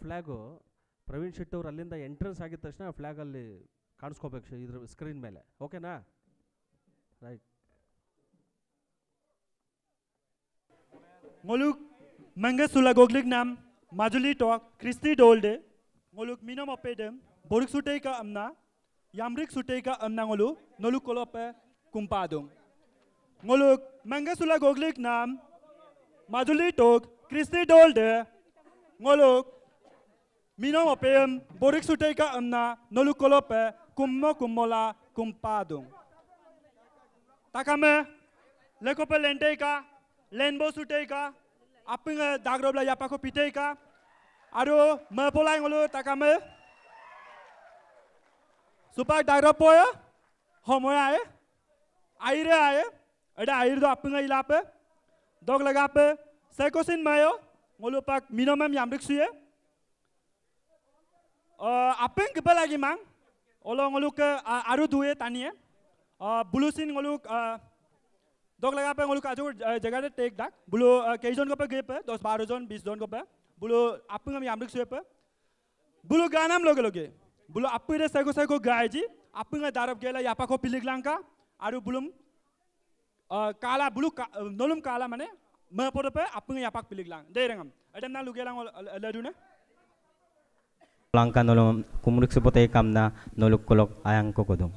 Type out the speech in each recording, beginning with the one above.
Flag Praveen Shetty ಅವರು ಅಲ್ಲಿಂದ entrance ಆಗಿದ ತಕ್ಷಣ ಫ್ಲ್ಯಾಗಲ್ಲಿ ಕಾಣಿಸ್ಕೋಬೇಕು ಇದ್ರ ಸ್ಕ್ರೀನ್ ಮೇಲೆ. ಓಕೆನಾ? Right. Ngoluk mangga sula goglik nam majuli talk Christy dolde ngoluk minam opedem boruk sutei ka amna yamrik sutei ka amna noluk kolope kumpadung ngoluk mangga sula goglik nam majuli talk Christy dolde ngoluk minam opem boruk sutei ka amna noluk kolope kummola kumpadung takame lekope lentei ka Lenbo suteka, apeng dagrobla yapako piteka, aro mepolai ngolo takame, supaya dagrob poya, homoya aire ada air do apeng ilape, dog lagape, sekosin mayo, ngolo pak minimum yamrik suye, apeng kepala lagi mang, olo ngolo ke aro duye taniye, bulusin ngolo दो लगा पे ngoluk ajo जगह पे take डाक बुलो कई जन को पे गए पे 10-12 जन 20 जन को पे बुलो अपन हम यामरिक सुए पे बुलो गाना हम लोगे बुलो अपन रे सको गाय जी अपन दारब गेला यापा को पिलिक लंका आरु बुलुम काला बुलो नोलुम काला माने म पर पे अपन यापा पिलिक लंग दे रंगम अडम ना लुगेला लडुने langka nolong kumuruk supote kamna noluk kolok ayang kokodong.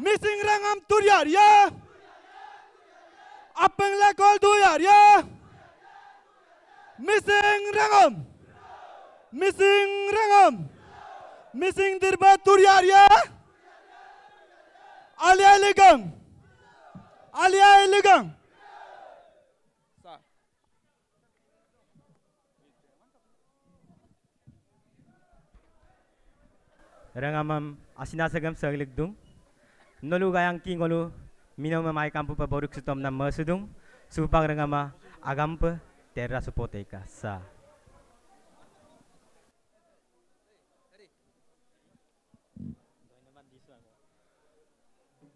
Missing rangam turyar ya apeng lekol tuyar ya missing rangam missing dirba turyar ya alia ligang Rangamam asinasagam saglik dung nolu gayang ki ngolu minoma mai kampu pa boruk sutom na masudung supang rangama agampa terra supoteka sa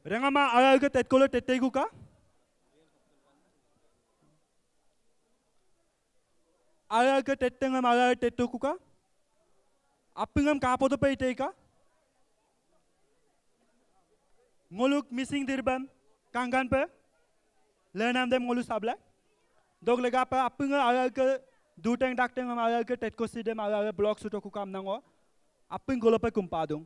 rangama aga tetkolo tettegu ka aga tettengam aga tettuku ka appingam kapodo pe iteka ngoluk missing dirbam kangan pe lenam dem ngolu sabla dog lega pa apinga aga ke duteng dakteng aga ke tetko sidem aga block sutoku kam nango apping golo pe kumpadung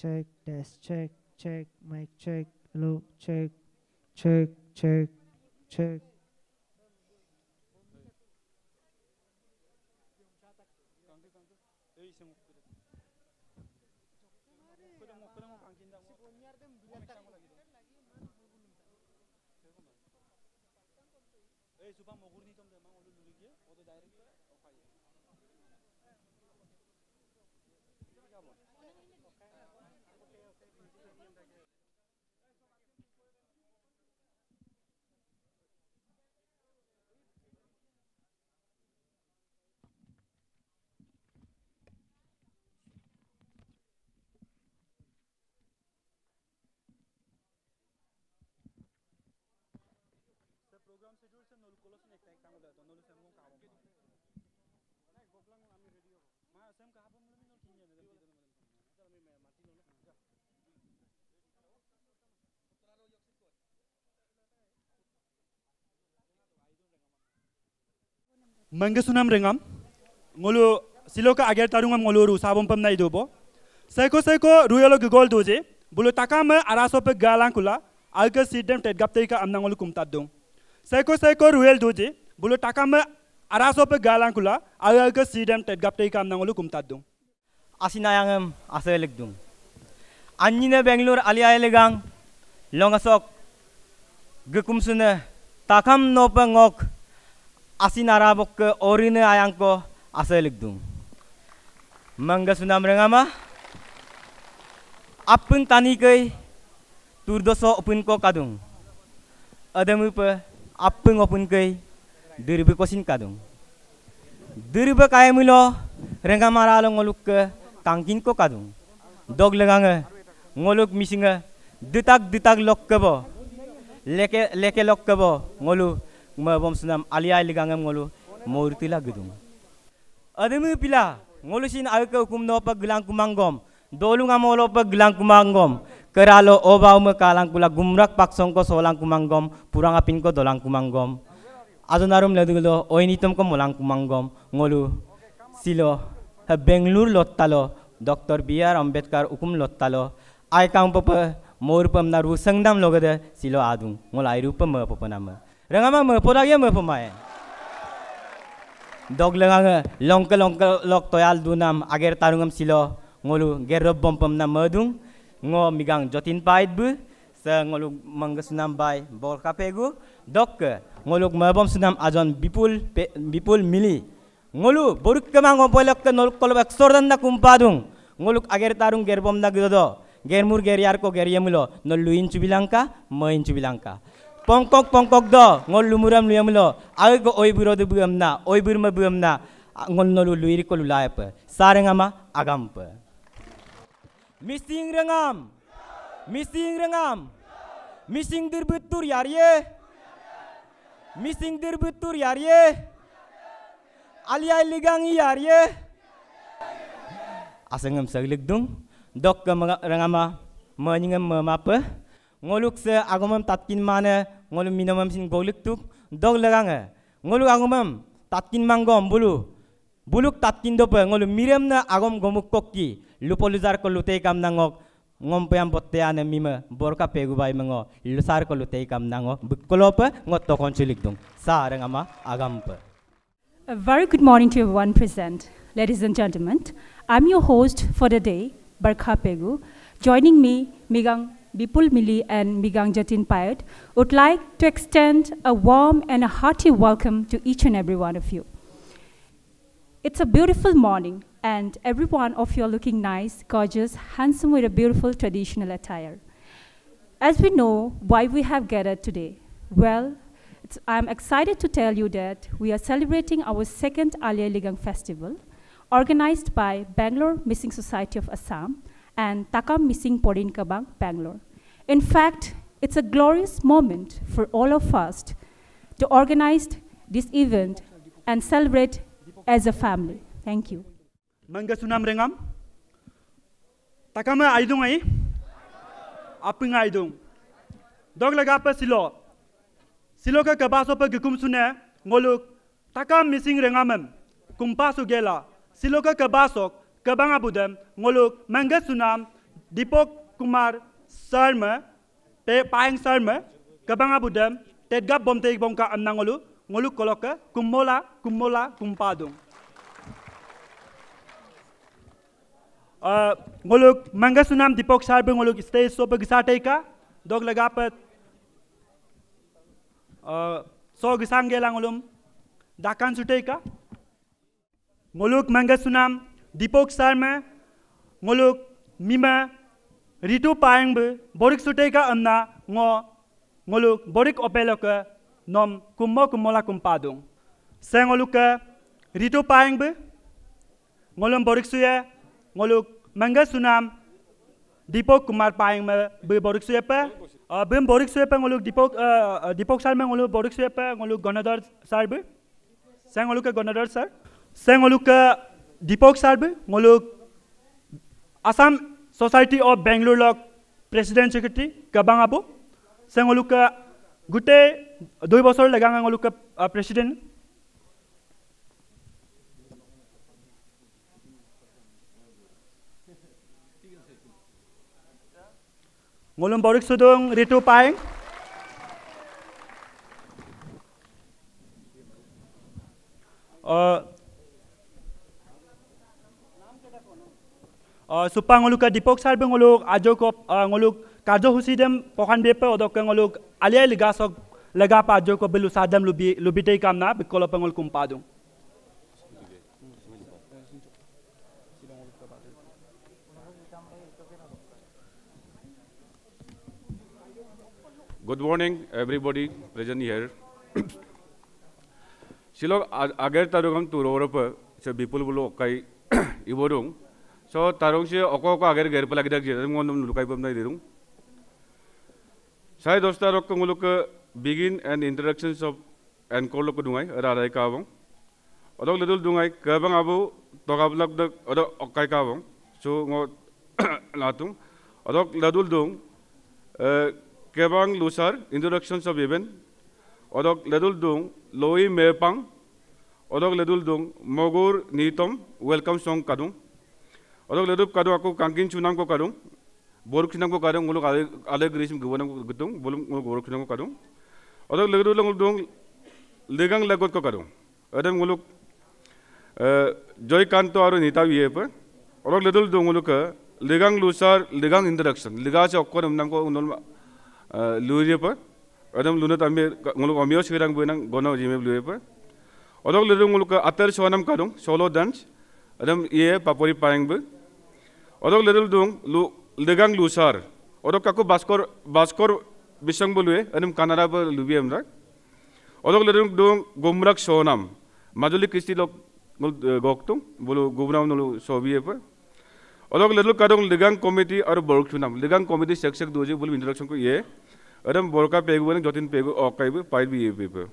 check, test, check, mic check, hello, check, check. Manggasunam rengam, ngolu siloka agar tarungam ngolu rusabom pam nai dobo. Seko ruyalo gol doje, bulu takame araso pe galang kula, alga sidem ted gapte ka amna ngolu kumtat dong. Seko ruyal doje, bulu takame araso pe galang kula, alga sidem ted gapte ka amna ngolu kumtat dong. Asinayangam asalig dung. Anjina Bangalore aliayalegang longasok gekumsuna takam nopa ngok asinarabok ke orine ayangko asalig dung. Manggasunam rengama apun tani kay turdoso opun ko kadung. Adamu pa apun opun kay diribu kosin kadung. Diribu kaya mulo rengama ralong ngoluk ke tangkin ko kadung. Dog legang ngoluk misinga detak lok kebo leke lok kebo ngolu mabom sunam aliay ligangam ngolu mortila gedung. Adamu pila ngolu sin alka hukum no pag gelang kumanggom dolung amolo pag gelang kumanggom keralo obaw me kalang kula gumrak paksong ko solang kumanggom purang apin ko dolang kumanggom adonarum ledulo oinitom ko molang kumanggom ngolu silo ha Bangalore lottalo Dr. B.R. Ambedkar hukum lottalo ay kang papa mor pam na rusangdam logada silo adung ngolai rupa me papa nama rengama me podagya me pamae dog lengang longka lok toyal dunam ager tarungam silo ngolu gerrob bom pam na madung ngo migang jotin pait bu sa ngolu manggasunam bay bor kapegu dok ngoluk mabom sunam ajon bipul mili ngolu boruk kemang ngopolok ke noluk kolok eksordan na kumpadung ngoluk ager tarung gerbom na gidodo germur geryar ko geryemulo noluin cubilangka main cubilangka pongkok do ngol lumuram luyamulo ag ko oy burodu buamna oy burma buamna ngol nolu luir ko lulaip sarengama agamp missing rengam missing dirbutur yarye missing dirbutur yarye aliay ligangi yarye asengam saglik dung dok rengama manyingam mapa ngoluk se agumam tatkin mana ngoluk minamam sin golik tuk dog lagang ngoluk agumam tatkin manggom buluk tatkin dope ngoluk miram na agom gomuk kokki lupoluzar ko lutei kam nangok ngompayam botteane mima borka pegu bai mango lusar ko lutei kam nango bukkolope ngot to konchulik dung sa rengama agampa. A very good morning to everyone present. Ladies and gentlemen, I'm your host for the day, Barkha Pegu. Joining me, Migang Bipul Mili and Migang Jatin Payat would like to extend a warm and a hearty welcome to each and every one of you. It's a beautiful morning and every one of you are looking nice, gorgeous, handsome with a beautiful traditional attire. As we know why we have gathered today, well, I'm excited to tell you that we are celebrating our second Aliay Ligang Festival, organized by Bangalore Missing Society of Assam and Takam Missing Porin Kabang, Bangalore. In fact, it's a glorious moment for all of us to organize this event and celebrate as a family. Thank you. Manggasunam rengam, Takama aidung ai, apung aidung, dog lagapa silo. Silo ka kabaso pa gikum sune ngoluk Takam Missing rengamem kumpasu gela silo ka kabasok kabanga budem ngoluk Manggasunam Dipok Kumar Sarma pe paeng Sarma kabanga budem tedgap bomte bongka amna ngoluk koloka kummola kumpadung ngoluk Mangasunam Dipok Sarbe ngoluk stage sopa gisateka dog lagapat so gisang gelang ngolum dakan suteka ngoluk Mangasunam Dipok Sarma ngoluk mima Ritu Payang be borik suteka amna ngoluk borik opeloka nom kumola kumpadung ngoluk Ritu Payang be ngolum borik suya ngoluk Mangasunam Dipok Kumar Payang be borik suya pa bem borik suya pa ngoluk Dipok sar me ngoluk borik suya pa ngoluk Gonadar sar be ngoluk Gonadar sar ngoluk Dipok sar be ngoluk Assam Society of Bangalore Lok President Secretary Kabang Abu ngoluk gute 2 bosor lagang ngoluk President ngolum borik sudung Ritu Payang supang ngoluk Dipok Sarbe ngoluk ajok ngoluk karjo husidem pokan bepe odok ngoluk alia ligasok lega pa ajok belu sadam lubitei kamna bikolo pengol kumpadung Good morning, everybody present here. Silo agar tarungam turoropa se bipul bulu kai iborung. So tarung se oko agar ger pala gidak je ngondom lukai pam nai dirung. Saya dosta rok nguluk begin and introductions of and kolok dungai rarai kawong. Odok ledul dungai kabang abu tokablak dak odok okai kawong. So ngo latung odok ledul dung Kebang Lusar, introductions of event. Odok ledul dung Loi Mepang. Odok ledul dung Mogur Nitom, welcome song kadung. Odok ledul kadung aku kangkin chunang ko kadung. Boruk chunang ko kadung nguluk ale grisim gwanang ko gedung, bolum nguluk boruk chunang ko kadung. Odok ledul dung legang lagot ko kadung. Adam nguluk Joy Kanto aru Nita Viepa. Odok ledul dung nguluk legang Lusar, legang introduction. Lega se okkor namnang ko unol Lurie pa, adam lunat amir nguluk amir sekarang benang gono jime lurie pa. Odok ledung nguluk atar sonam kadung solo dance, adam iye papori payang be. Odok ledul dung legang Lusar. Odok aku baskor bisang bolue, adam Kanada pa lubi amra. Odok ledung dung gomrak sonam, majuli Kristi lok goktung, bolu gomram nulu sobiye pa. Odok ledul kadung legang committee aru boruk chunam, legang committee sek doje bolu introduction ko iye. Adam borka pegu bang jotin pegu okai be pai bi be.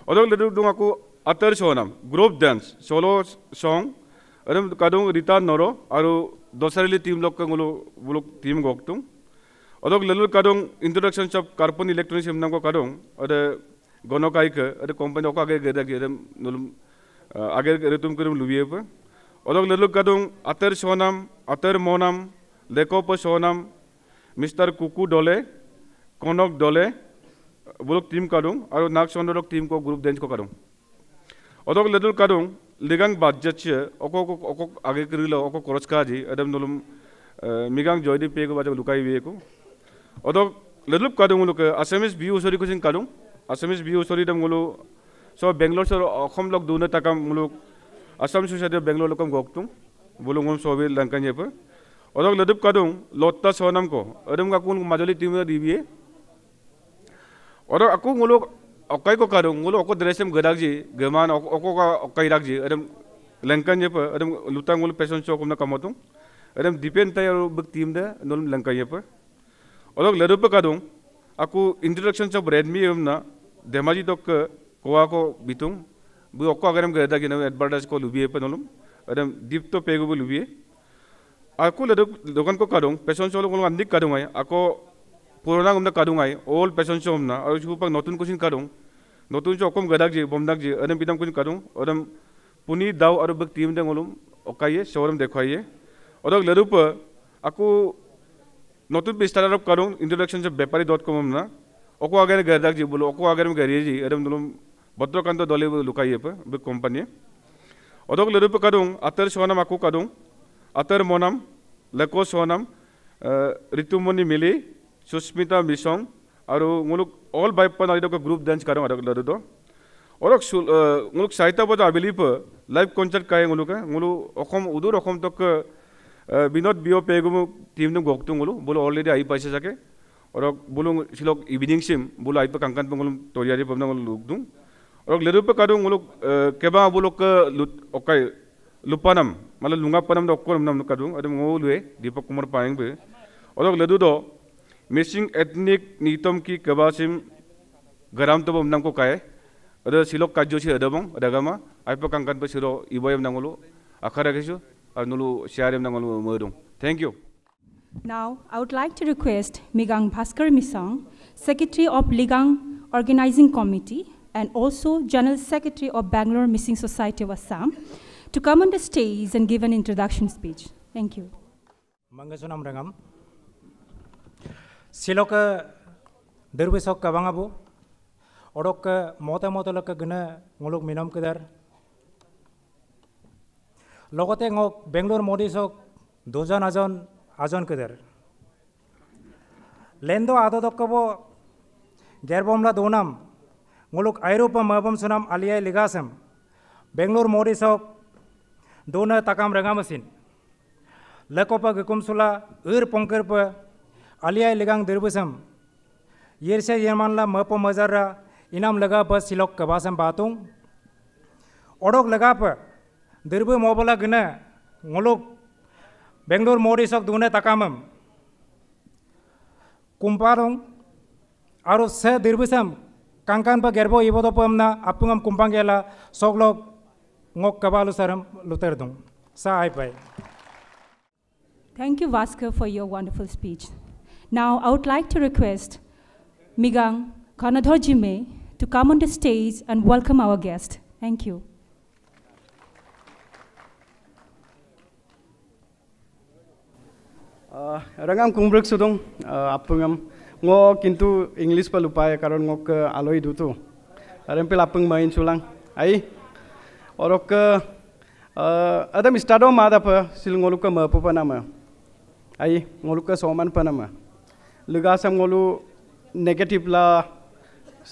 Odok ledul dung aku atar sonam, group dance, solo song. Adam kadung Rita Noro aru dosarili team lok ngulu buluk team goktung. Odok ledul kadung introduction of carbon electronics namnam ko kadung ada gono kai ke ada company ok age geda gedam nulum age retum kurum lubiye pa. Odok ledul kadung atar sonam, atar monam, lekopa sonam, Mr. Kuku Dole, Konok Dole, buluk team kadung, aru nak sondorok team ko group dance ko kadung. Odok ledul kadung legang budget che, oko age kerila, oko koros kaji, adam nulum migang joy di pego baca lukai beko. Odok ledul kadung ngulu ke Assamese view sorry kusin kadung, Assamese view sorry dam ngulu so Bangalore so okhom lok duna takam ngulu Assam Society of Bangalore lokam goktung, bulung ngum sobe langkan je pa. Odok ledul kadung lotta sonam ko, adam kakun majoli team na dibiye. Odok aku ngulu okai ko kadung ngulu oko dresem gedak ji, geman oko ka okai rak ji, adam langkan je pa, adam lutang ngulu passion show kumna kamotung, adam depend tay aru bek team da nolum langkan je pa. Odok ledul pa kadung aku introductions of Redmi na demaji tok ko ako bitung. Bu okko agarem gada gina advertise ko lubiye pa nolum adam deep to pego bu lubiye aku leduk dokan ko kadung passion show lo andik kadung ai ako purona gumna kadung ai all passion show na aru chupak notun kusin kadung notun show kom gada ji bomdak ji adam pitam kusin kadung adam puni daw aru bek team de ngolum okaye showroom dekhaiye odok leduk pa aku notun be startup kadung introduction se bepari.com na okko agare gada ji bolo okko agarem gariye ji adam nolum Bodrokanto dole lukai apa, big company. Odok lerup kadung, atar sonam aku kadung, Atar Monam, Leko Sonam, Ritumoni Mili, Susmita Misong, Aru Muluk all by Panado group dance Karam Lado. Orok Muluk Saita was I believe live concert Kay Muluka, Mulu Okom Udur Okom Tok Binot Bio Pegum Team Goktumulu, Bulu already I Pasake, Orok Bulung Silok evening sim, Bula Ipa Kankan Pungulum Toriari Pamam Lugdum, Orok Lerupa Kadum Muluk Keba Buluka Okay Lupanam, Malalunga Panam Dokum Namukadum, Adam Olwe, Deepak Kumar Pangbe, Orok Ledudo, missing ethnic Nitom Ki Kabasim Garam Tobam Namko Kai. Ada silok kajosi ada bang, ada gama. Apa kangkan pesiro ibayam nangulu, akara kesu, nulu siarim nangulu merdung. Thank you. Now, I would like to request Migang Bhaskar Misang, Secretary of Ligang Organizing Committee and also General Secretary of Bangalore Missing Society of Assam, to come on the stage and give an introduction speech. Thank you. Mangasunam Rangam Siloka Derwisok Kabangabu. Orok mota laka guna ngolok minam kedar. Logote ngok Bangalore modisok dojan ajon kedar. Lendo adodokabo gerbomla donam ngolok Airopa mabam sunam aliyai ligasam. Bangalore modisok dona takam rangamasin. Lakopa gekumsula pongkerpa aliyai ligang derbusam. Yerse yermanla mapo mazara Inam laga pa silok kabasam batung. Orok laga pa dirbu mobala guna ngolok Bangalore modisok duna takamam. Kumparong aro se dirbusam kangkan pa gerbo ibodo pamna apungam kumpangela soglok ngok kabalu saram luterdung. Sa ai pai. Thank you, Bhaskar, for your wonderful speech. Now, I would like to request Migang Kanadhar Jime to come on the stage and welcome our guest. Thank you. Rangam kumbruk sudong apungam ngo kintu English pa lupay karon ngok aloy dutu. Rempel apung main sulang. Ai orok adam istado mada pa sil ngoluk ma pa nama. Ai ngoluk soman pa nama. Lugasam ngolu negative la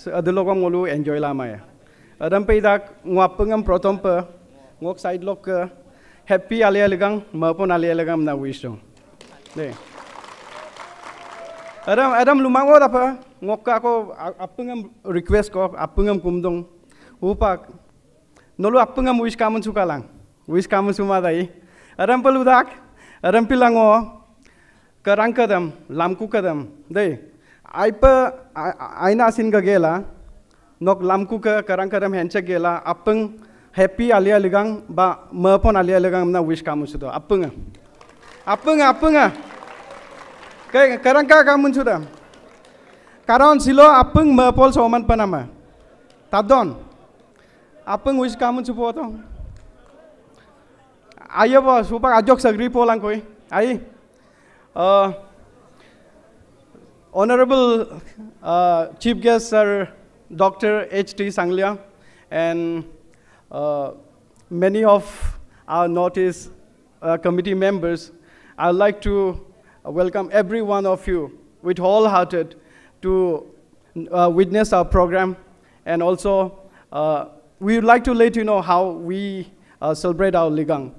adulok ngolu enjoy la maya. Adam pe dak ngapungam protom pa ngok side lok happy alia legang mapon alia legam na wisdom. Le. Adam lumango apa ngok ako apungam request ko apungam kumdong upak nolu apungam wish kamun sukalang wish kamun sumadai. Adam peludak adam pilango kerangkadam lamku kadam deh. Aina sin gela nok lamku ke karang kadam henca gela apeng happy alia legang ba mapon alia legang na wish kamu sudah apeng kayak karang kamu sudah karon silo apeng mapol soman panama tadon apeng wish kamu sudah ayo bos supak ajok sagri polang koi ai Honorable Chief Guest Sir Dr. H.T. Sanglia and many of our Northeast committee members, I'd like to welcome every one of you with wholehearted to witness our program, and also we would like to let you know how we celebrate our Ligang.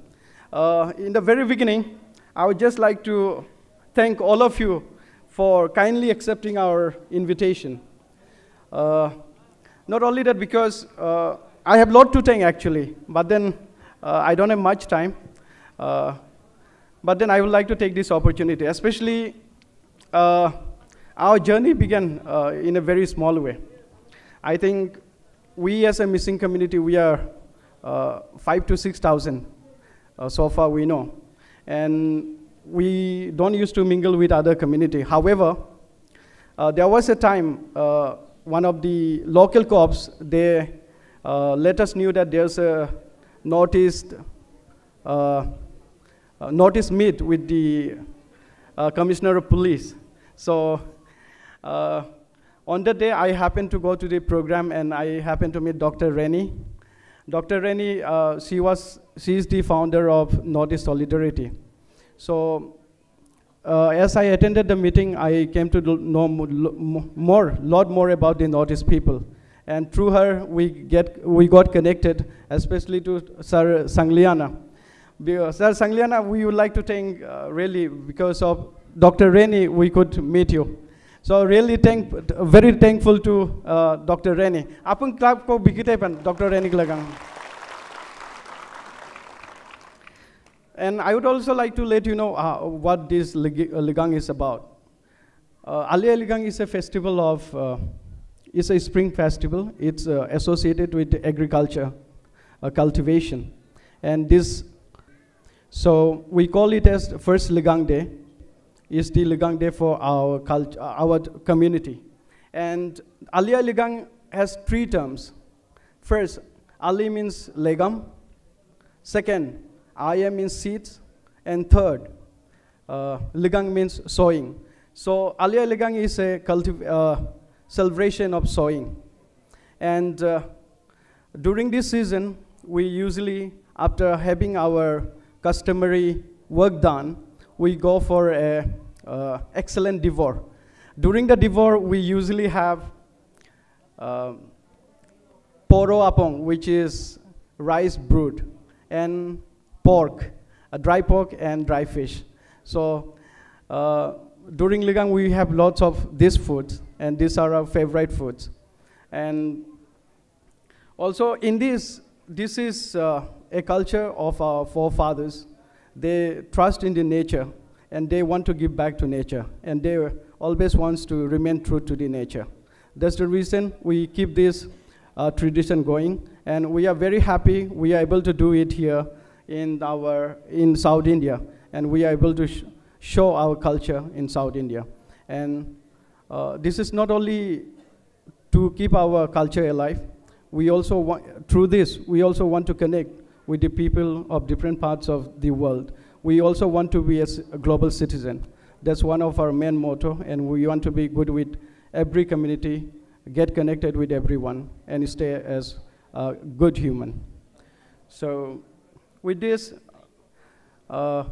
In the very beginning, I would just like to thank all of you for kindly accepting our invitation. Not only that, because I have a lot to thank actually, but then I don't have much time. But then I would like to take this opportunity, especially our journey began in a very small way. I think we as a missing community, we are 5,000 to 6,000 so far we know. And we don't used to mingle with other community. However, there was a time one of the local co-ops, they let us knew that there's a Northeast meet with the Commissioner of Police. So on that day, I happened to go to the program and I happened to meet Dr. Rennie. Dr. Rennie, she is the founder of Northeast Solidarity. So as I attended the meeting, I came to know lot more about the Northeast people. And through her, we got connected, especially to Sir Sangliana. Sir Sangliana, we would like to thank really, because of Dr. Reni, we could meet you. So really very thankful to Dr. Reni. Apun clap ko bigitai pan Dr. Reni lagang. And I would also like to let you know what this Ligang is about. Alia Ligang is a festival of, it's a spring festival. It's associated with agriculture, cultivation. And this, so we call it as first Ligang Day. It's the Ligang Day for our culture, our community. And Alia Ligang has 3 terms. First, Ali means legam. Second, Aya means seeds. And third, Ligang means sowing. So Alia Ligang is a celebration of sowing. And during this season, we usually, after having our customary work done, we go for a excellent devour. During the devour, we usually have poro apong, which is rice brood, and pork, dry pork and dry fish. So during Ligang, we have lots of these foods, and these are our favorite foods. And also in this is a culture of our forefathers. They trust in the nature, and they want to give back to nature, and they always want to remain true to the nature. That's the reason we keep this tradition going, and we are very happy we are able to do it here in South India, and we are able to show our culture in South India. And this is not only to keep our culture alive, we also want, through this, we also want to connect with the people of different parts of the world. We also want to be a global citizen. That's one of our main motto, and we want to be good with every community, get connected with everyone, and stay as a good human. So with this, I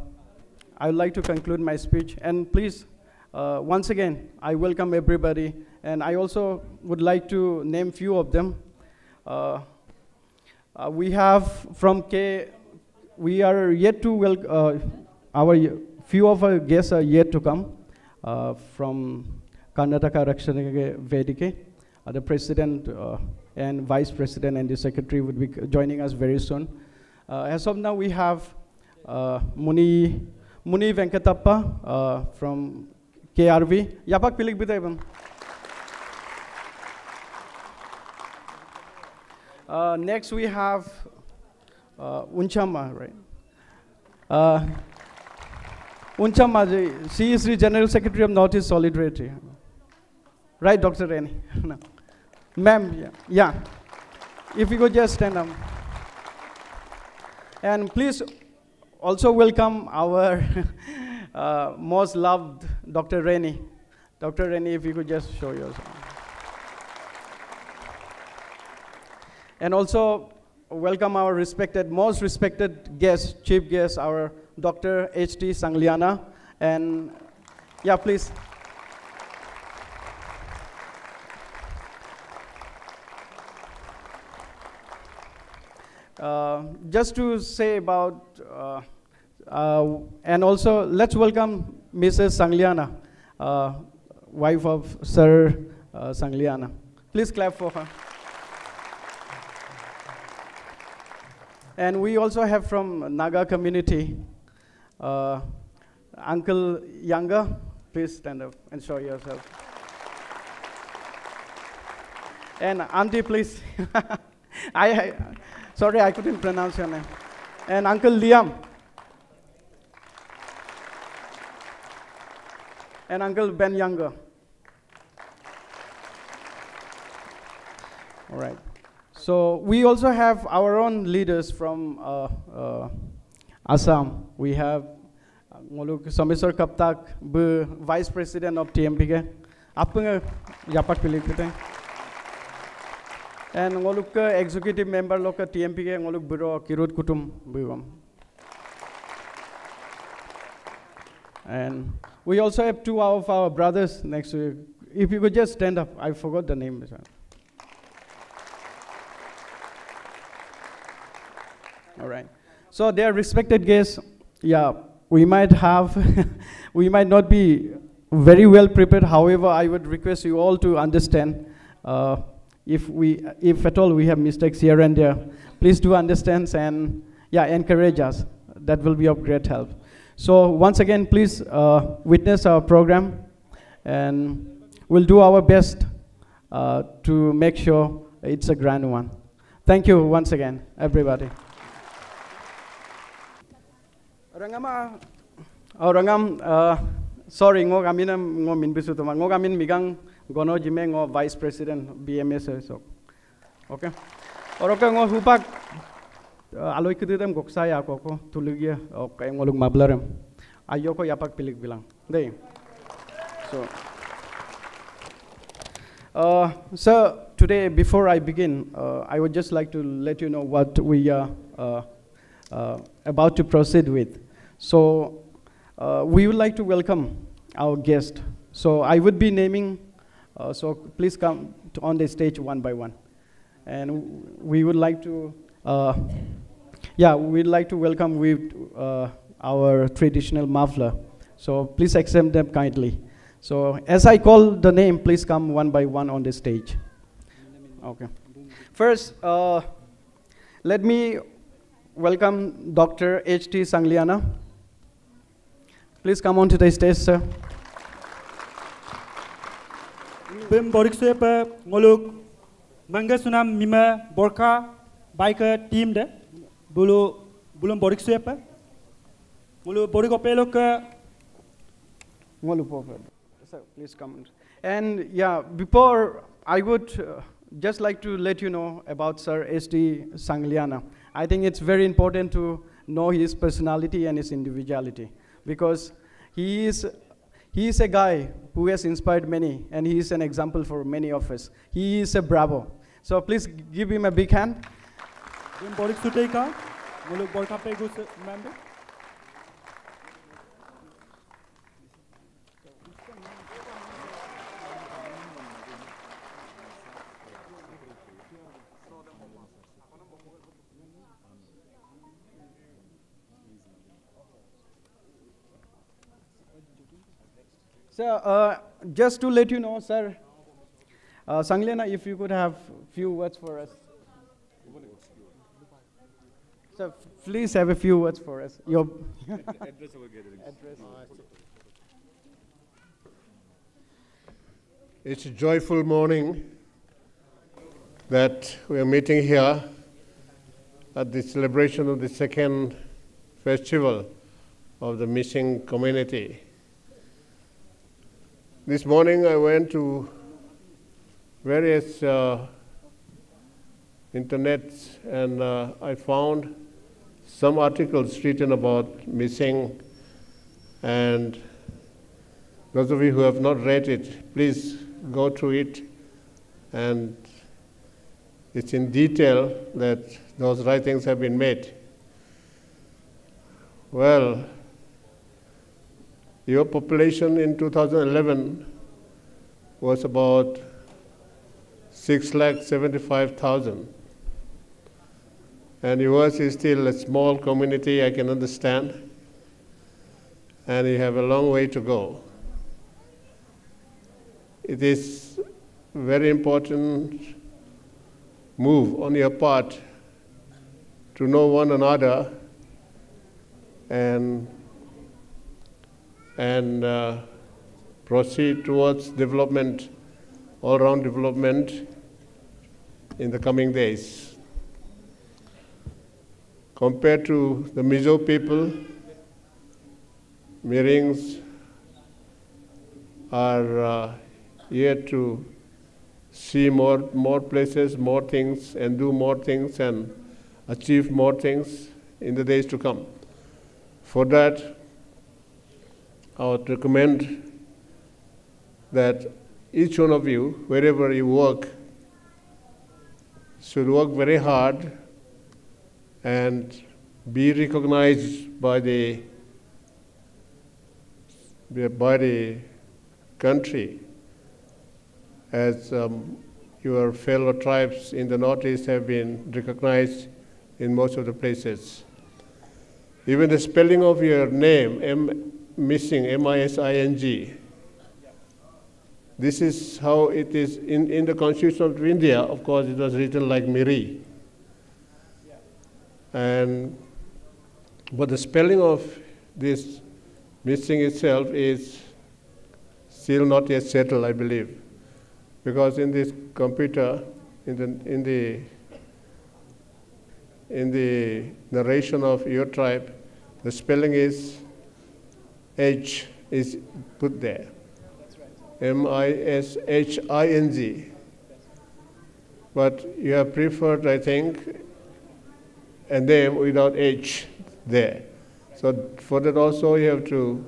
would like to conclude my speech. And please, once again, I welcome everybody, and I also would like to name few of them. We have from we are yet to few of our guests are yet to come from Karnataka Rakshana Vedike. The president and vice president and the secretary would be joining us very soon. As of now, we have Muni Venkatappa from KRV. Yapak pilik bitay. Next we have Unchama, right? Unchama, she is the General Secretary of Northeast Solidarity. Right, Dr. Reni? No. Ma'am, yeah. If you could just stand up. And please also welcome our most loved Dr. Reni. Dr. Reni, if you could just show yourself. And also welcome our most respected guest, chief guest, our Dr. H.T. Sangliana. And yeah, please. Just to say about, and also let's welcome Mrs. Sangliana, wife of Sir Sangliana. Please clap for her. And we also have from Naga community, Uncle Yanga. Please stand up and show yourself. And Auntie, please. Sorry, I couldn't pronounce your name. And Uncle Liam. And Uncle Ben Younger. All right. So we also have our own leaders from Assam. We have Someswar Kaptak, Vice President of TMPK. And executive member of TMPK, Bureau Kirut Kutum. And we also have two of our brothers next to you. If you could just stand up. I forgot the name. All right. So they are respected guests. Yeah, we might have, we might not be very well prepared. However, I would request you all to understand if at all we have mistakes here and there, please do understand and yeah, encourage us. That will be of great help. So once again, please witness our program, and we'll do our best to make sure it's a grand one. Thank you once again, everybody. Rangam, sorry, ngo kami na ngo minbisu tuma. Ngo kami migang gono jime ngo Vice President BMS so. Okay. Oroka ngo hupak aloy kudutem goksaya ko tulugia okay ngolung mablarem. Ayoko yapak pilik bilang. Dei. So today before I begin, I would just like to let you know what we are about to proceed with. So we would like to welcome our guest. So I would be naming, so please come on the stage one by one. And we would like to, we'd like to welcome with our traditional muffler. So please accept them kindly. So as I call the name, please come one by one on the stage. Okay. First, let me welcome Dr. H.T. Sangliana. Please come on to the stage, sir. Bim Boriksepa Ngoluk Mangasunam Mima Borka Biker team de Bulum Boriksepa Mulu Borikopelok Ngolupo. Sir, please come. And yeah, before I would just like to let you know about Sir H.T. Sangliana. I think it's very important to know his personality and his individuality, because he is a guy who has inspired many, and he is an example for many of us. He is a bravo. So please give him a big hand. So, just to let you know, sir, Sangliana, if you could have few words for us. So, please have a few words for us. Your address. It's a joyful morning that we are meeting here at the celebration of the second festival of the missing community. This morning I went to various internets and I found some articles written about missing, and those of you who have not read it, please go through it, and it's in detail that those writings have been made. Well, your population in 2011 was about 6,75,000. And yours is still a small community, I can understand. And you have a long way to go. It is a very important move on your part to know one another and proceed towards development, all-round development in the coming days. Compared to the Mizo people, Mirings are yet to see more places, more things, and do more things, and achieve more things in the days to come. For that, I would recommend that each one of you, wherever you work, should work very hard and be recognized by the by the country, as your fellow tribes in the Northeast have been recognized in most of the places. Even the spelling of your name, missing, M-I-S-I-N-G. This is how it is in the Constitution of India. Of course, it was written like Miri. But the spelling of this missing itself is still not yet settled, I believe, because in this computer, in the narration of your tribe, the spelling is H is put there. M-I-S-H-I-N-G. But you have preferred, I think, a name without H there. So for that also you have to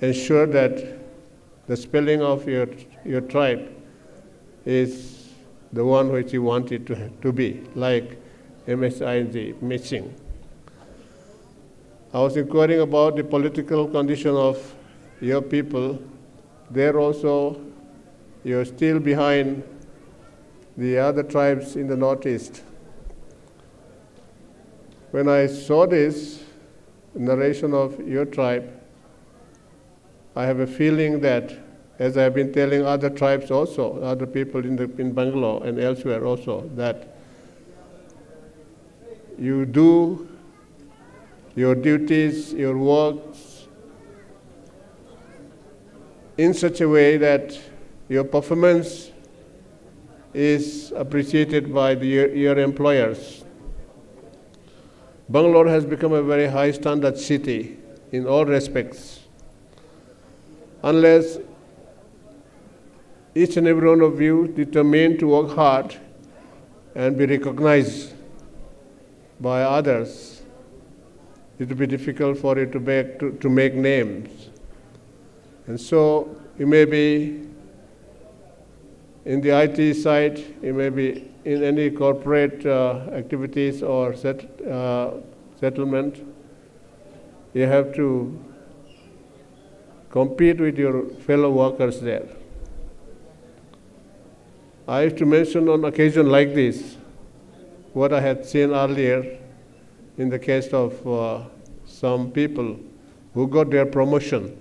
ensure that the spelling of your tribe is the one which you want it to be, like M-S-I-N-G, missing. I was inquiring about the political condition of your people. There also, you're still behind the other tribes in the Northeast. When I saw this narration of your tribe, I have a feeling that, as I have been telling other tribes also, other people in Bangalore and elsewhere also, that you do your duties, your works in such a way that your performance is appreciated by your employers. Bangalore has become a very high standard city in all respects. Unless each and every one of you determined to work hard and be recognized by others, it will be difficult for you to make names. And so you may be in the IT side, you may be in any corporate activities or settlement. You have to compete with your fellow workers there. I have to mention on occasion like this what I had seen earlier in the case of some people who got their promotion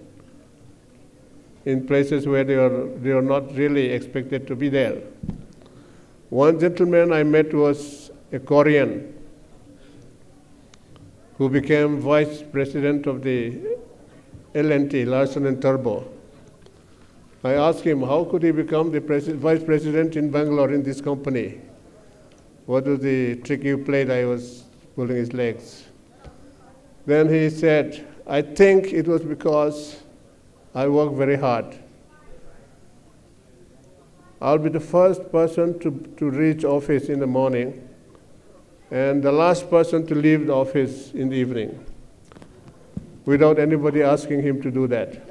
in places where they are not really expected to be there. One gentleman I met was a Korean who became vice president of the L&T, Larsen & Toubro. I asked him, how could he become the vice president in Bangalore in this company? What was the trick you played? I was pulling his legs. Then he said, I think it was because I work very hard. I'll be the first person to reach office in the morning and the last person to leave the office in the evening without anybody asking him to do that.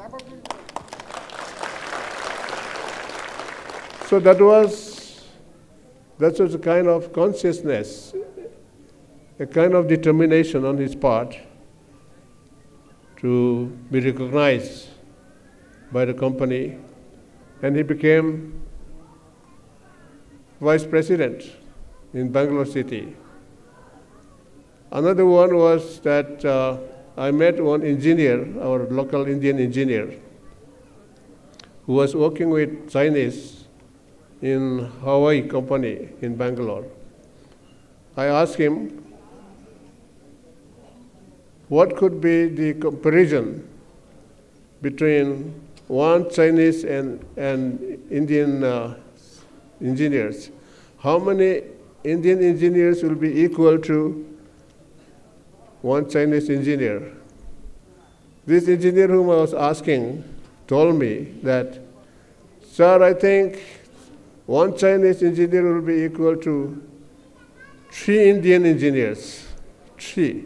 So that was a kind of consciousness, a kind of determination on his part to be recognized by the company, and he became vice president in Bangalore city. Another one was that I met one engineer, our local Indian engineer, who was working with Chinese in Hawaii company in Bangalore. I asked him, what could be the comparison between one Chinese and Indian engineers? How many Indian engineers will be equal to one Chinese engineer? This engineer whom I was asking told me that, sir, I think one Chinese engineer will be equal to 3 Indian engineers. 3.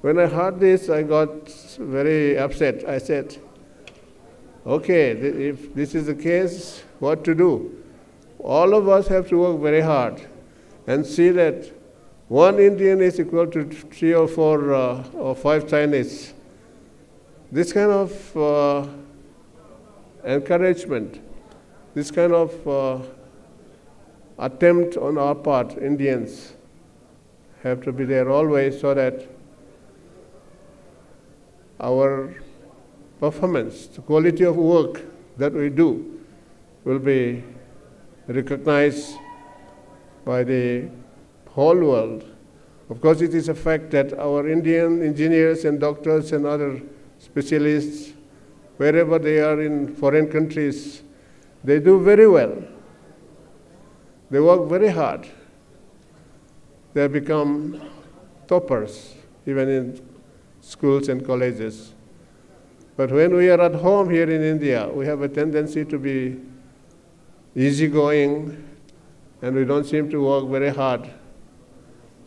When I heard this, I got very upset. I said, okay, if this is the case, what to do? All of us have to work very hard and see that one Indian is equal to 3 or 4 or 5 Chinese. this kind of encouragement, this kind of attempt on our part, Indians, have to be there always so that our performance, the quality of work that we do will be recognized by the whole world. Of course, it is a fact that our Indian engineers and doctors and other specialists, wherever they are in foreign countries, they do very well. They work very hard. They have become toppers, even in schools and colleges. But when we are at home here in India, we have a tendency to be easygoing, and we don't seem to work very hard.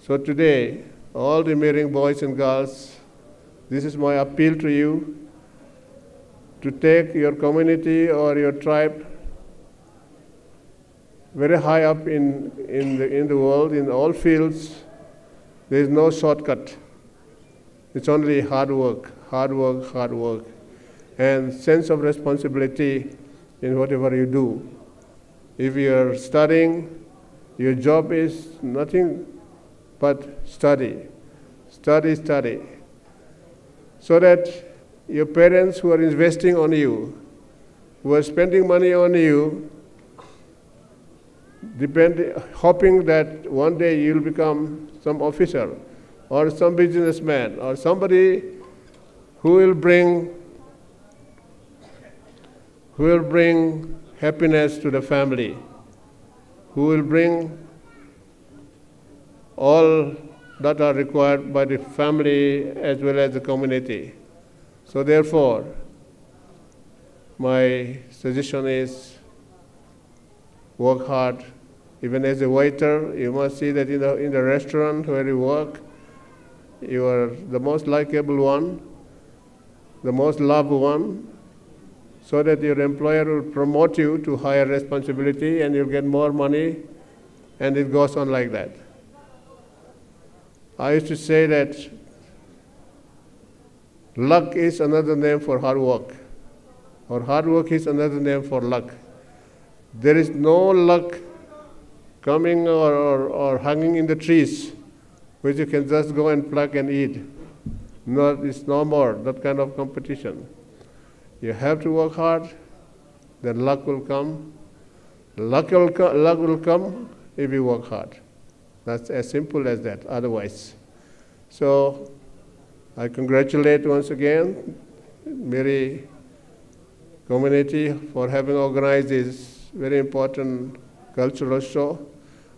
So today, all the Mering boys and girls, this is my appeal to you, to take your community or your tribe very high up in the world, in all fields. There is no shortcut. It's only hard work, hard work, hard work, and sense of responsibility in whatever you do. If you are studying, your job is nothing but study, study, study, so that your parents who are investing on you, who are spending money on you, hoping that one day you'll become some officer or some businessman or somebody who will bring happiness to the family, who will bring all that are required by the family as well as the community. So therefore, my suggestion is work hard. Even as a waiter, you must see that in the restaurant where you work, you are the most likable one, the most loved one, so that your employer will promote you to higher responsibility and you'll get more money, and it goes on like that. I used to say that luck is another name for hard work, or hard work is another name for luck. There is no luck coming or hanging in the trees, which you can just go and pluck and eat. No, it's no more that kind of competition. You have to work hard, then luck will come. Luck will come if you work hard. That's as simple as that, otherwise. So I congratulate once again Meri community for having organized this very important cultural show.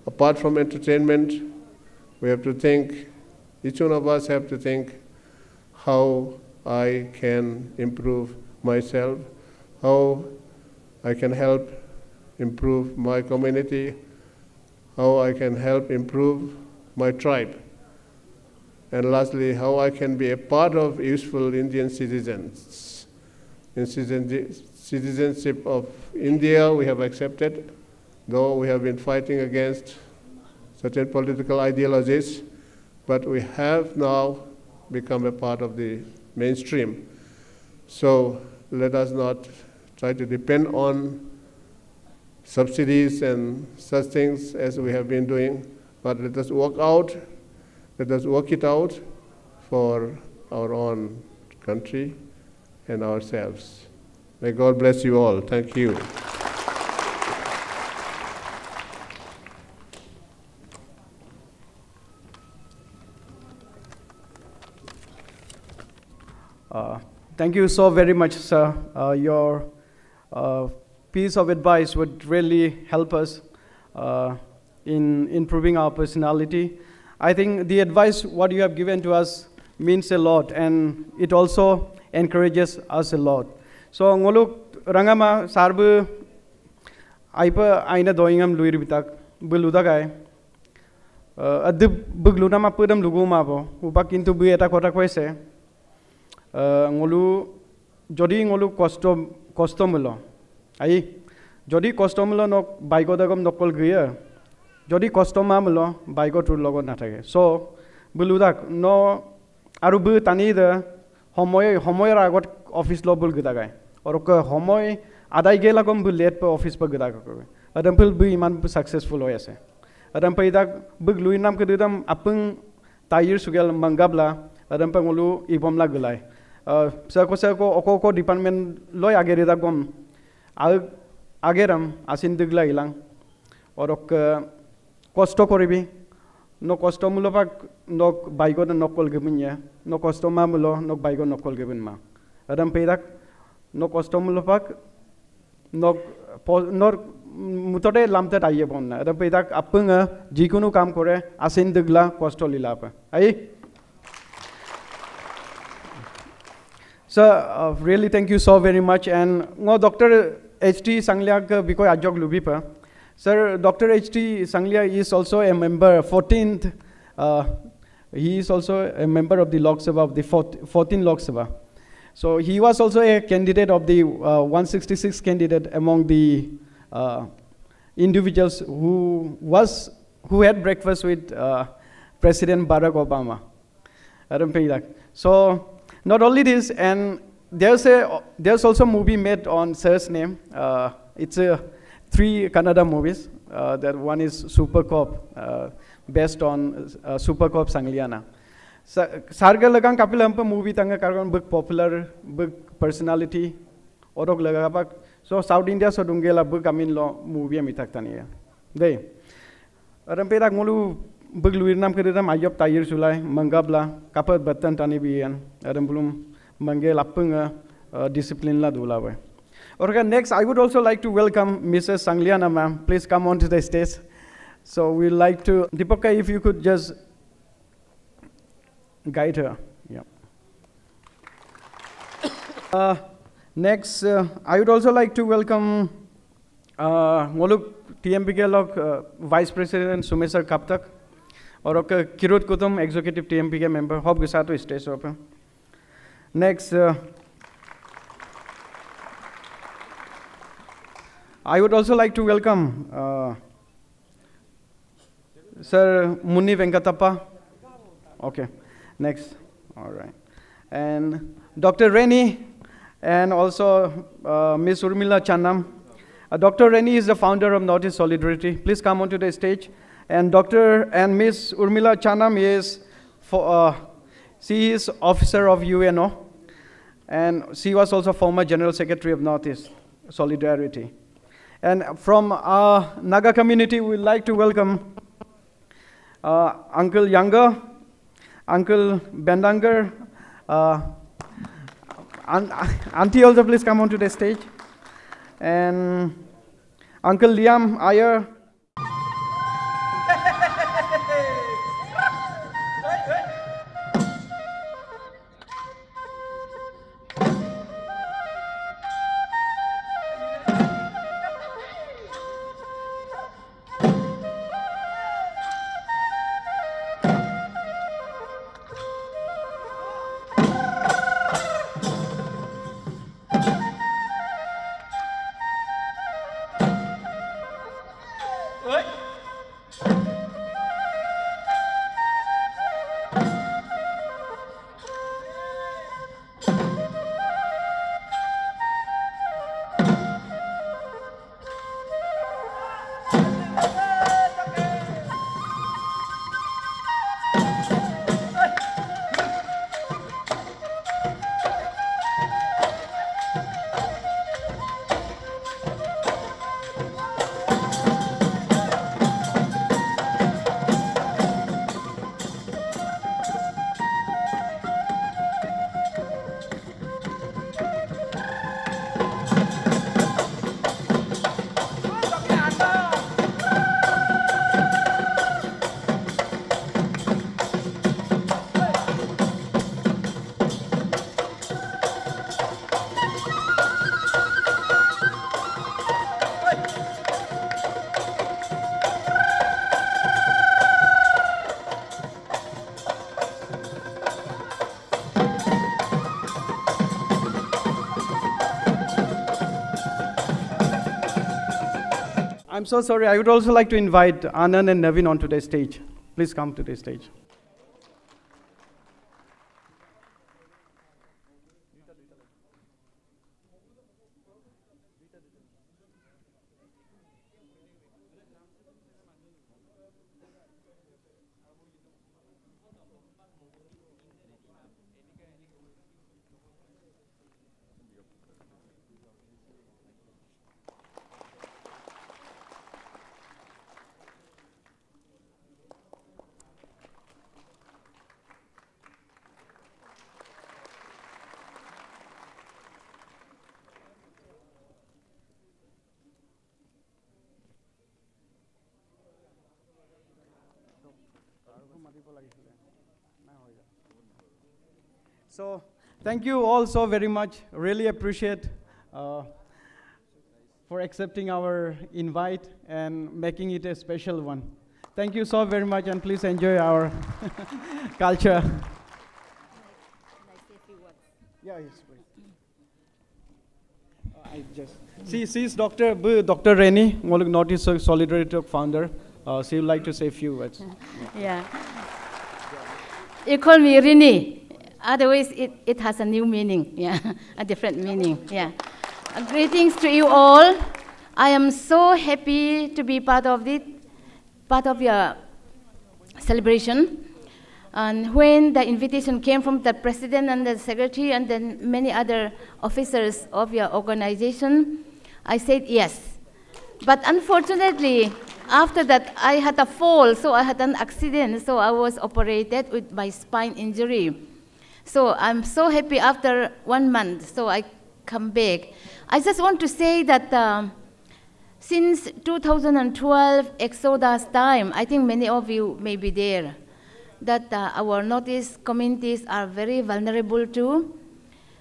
Apart from entertainment, we have to think, each one of us have to think how I can improve myself, how I can help improve my community, how I can help improve my tribe, and lastly, how I can be a part of useful Indian citizens. In citizenship of India, we have accepted, though we have been fighting against certain political ideologies, but we have now become a part of the mainstream. So let us not try to depend on subsidies and such things as we have been doing, but let us work it out for our own country and ourselves. May God bless you all. Thank you. Thank you so very much, sir. Your piece of advice would really help us in improving our personality. I think the advice what you have given to us means a lot, and it also encourages us a lot. So ngoluk rangama sarbu aipa aina doingam luir bitak buludagai adu bugluna ma pudam luguma bo upa kintu bu eta kota koise ngolu jodi ngolu kosto mulo ai jodi kosto mulo nok baiko dagam nokol gya jodi kosto ma mulo baiko tur logo na thake so buludak no aru bu tani da homoy ragot office lo bul gida gai or ka homoy adai gela kom bul late pa office pa gida ka adam pul bu iman successful hoy ase adam pa idak bug luinam ke didam apung tayir sugel mangabla adam pa ngulu ibom la gulai sa ko oko department loy ageri da gom ageram asin digla ilang orok kosto koribi no kosto mulopak nok baigon nokol gebunya no kosto ma mulo nok baigon nokol gebun ma adam pedak no kosto mulopak nok nor mutode lamte aye bonna adam pedak apunga jikunu kam kore asin digla kosto lilapa ai. So really thank you so very much and ngo Dr. H.T. Sanglia ka bikoy ajok lubipa. Sir, Dr. H.T. Sanglia is also a member, 14th, he is also a member of the Lok Sabha, of the 14th Lok Sabha. So he was also a candidate of the 166 candidate among the individuals who had breakfast with President Barack Obama. So not only this, and there's also a movie made on Sir's name. It's a 3 Kannada movies. That one is Super Cop, based on Super Cop Sangliana. Sarga lagang kapil hampa movie tanga kargon book popular book personality orok lagapak. So South India so dungela book amin lo movie amitak taniya. Dei. Rampe rak mulu book luirnam kedam ayop tayir sulai mangabla kapat batan tani bian. Adam belum mangel apunga discipline la dulawe. Okay, next, I would also like to welcome Mrs. Sangliana, ma'am. Please come onto the stage. So we'd like to, Deepaka, if you could just guide her. Yeah. Next, I would also like to welcome Moluk TMPK Lok Vice President Sumesar Kaptak, or Kirut Kutum, Executive TMPK member. Hope Gisato stage open. Next, I would also like to welcome Sir Munni Venkatappa. Okay, next. All right. And Dr. Reni, and also Ms. Urmila Channam. Dr. Reni is the founder of Northeast Solidarity. Please come onto the stage. And Dr. and Ms. Urmila Channam she is officer of UNO, and she was also former General Secretary of Northeast Solidarity. And from our Naga community, we'd like to welcome Uncle Younger, Uncle Bendanger, Auntie also please come onto the stage, and Uncle Liam Iyer. I'm so sorry. I would also like to invite Anand and Navin onto the stage. Please come to the stage. So thank you all so very much. Really appreciate for accepting our invite and making it a special one. Thank you so very much, and please enjoy our culture. Yeah, yes, please. I just she's Dr. Reni, Northeast Solidarity Talk founder. She would like to say a few words. Yeah. You call me Rini. Otherwise, it has a new meaning. Yeah, a different meaning. Yeah. Greetings to you all. I am so happy to be part of your celebration. And when the invitation came from the president and the secretary and then many other officers of your organization, I said yes. But unfortunately, after that, I had a fall, so I had an accident, so I was operated with my spine injury. So I'm so happy after 1 month, so I come back. I just want to say that since 2012 Exodus time, I think many of you may be there, that our Northeast communities are very vulnerable to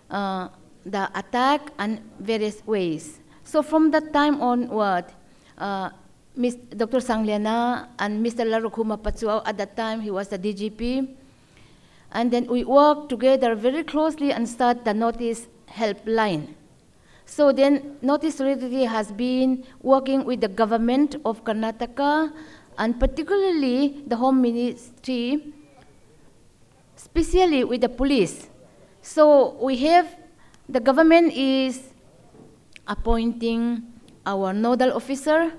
the attack and various ways. So from that time onward, Dr. Sangliana and Mr. Larukuma Patsuao, at that time he was the DGP, and then we worked together very closely and start the Northeast Helpline. So then Northeast Solidarity has been working with the government of Karnataka and particularly the Home Ministry, especially with the police. So we have, the government is appointing our nodal officer.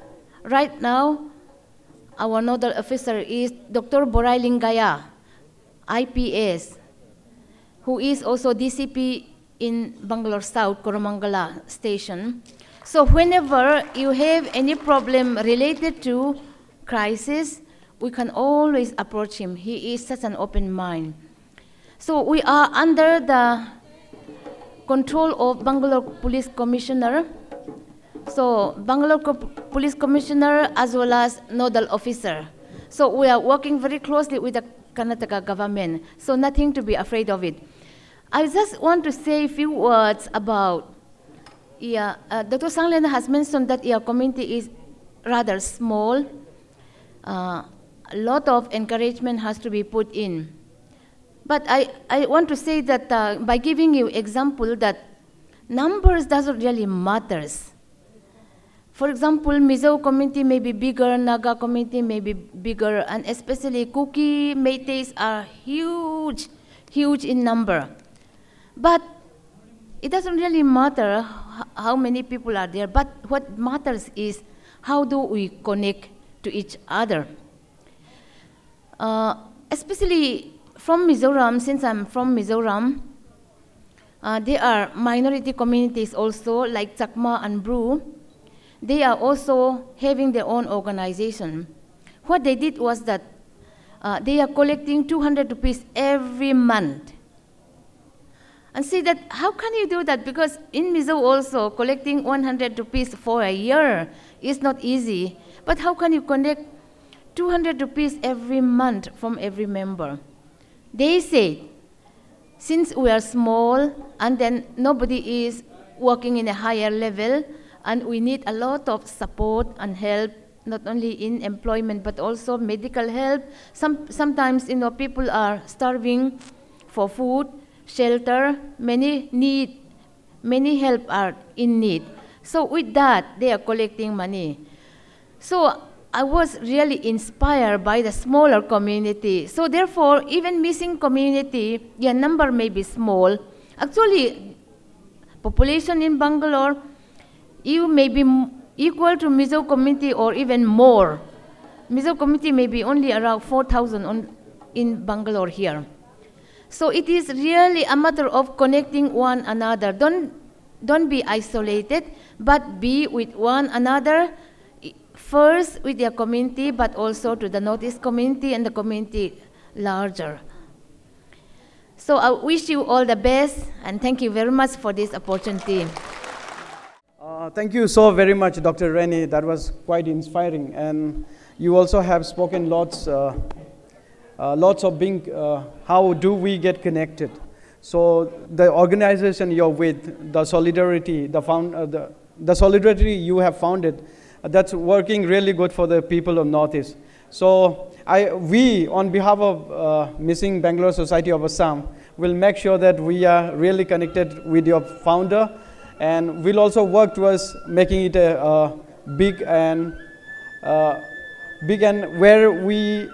Right now, our nodal officer is Dr. Boray Lingaya, IPS, who is also DCP in Bangalore South, Koromangala Station. So whenever you have any problem related to crisis, we can always approach him. He is such an open mind. So we are under the control of Bangalore Police Commissioner. So Bangalore Police Commissioner as well as nodal officer. So we are working very closely with the Karnataka government. So nothing to be afraid of it. I just want to say a few words about, Dr. Sangliana has mentioned that your community is rather small. A lot of encouragement has to be put in. But I want to say that by giving you example that numbers doesn't really matters. For example, Mizo community may be bigger, Naga community may be bigger, and especially Kuki, Métis are huge, huge in number. But it doesn't really matter how many people are there, but what matters is how do we connect to each other. Especially from Mizoram, since I'm from Mizoram, there are minority communities also, like Chakma and Bru. They are also having their own organization. What they did was that they are collecting 200 rupees every month. And see that, how can you do that? Because in Mizo also, collecting 100 rupees for a year is not easy. But how can you collect 200 rupees every month from every member? They say, since we are small and then nobody is working in a higher level, and we need a lot of support and help, not only in employment, but also medical help. Sometimes, people are starving for food, shelter, many help are in need. So with that, they are collecting money. So I was really inspired by the smaller community. So therefore, even missing community, their number may be small. Actually, population in Bangalore, you may be equal to Mizo community or even more. Mizo community may be only around 4,000 in Bangalore here. So it is really a matter of connecting one another. Don't be isolated, but be with one another, first with your community, but also to the Northeast community and the community larger. So I wish you all the best, and thank you very much for this opportunity. Thank you so very much, Dr. Reni. That was quite inspiring. And you also have spoken lots lots of being, how do we get connected? So the organization you're with, the solidarity, the solidarity you have founded, that's working really good for the people of Northeast. So we, on behalf of Missing Bangalore Society of Assam, will make sure that we are really connected with your founder, and we'll also work towards making it a big and where we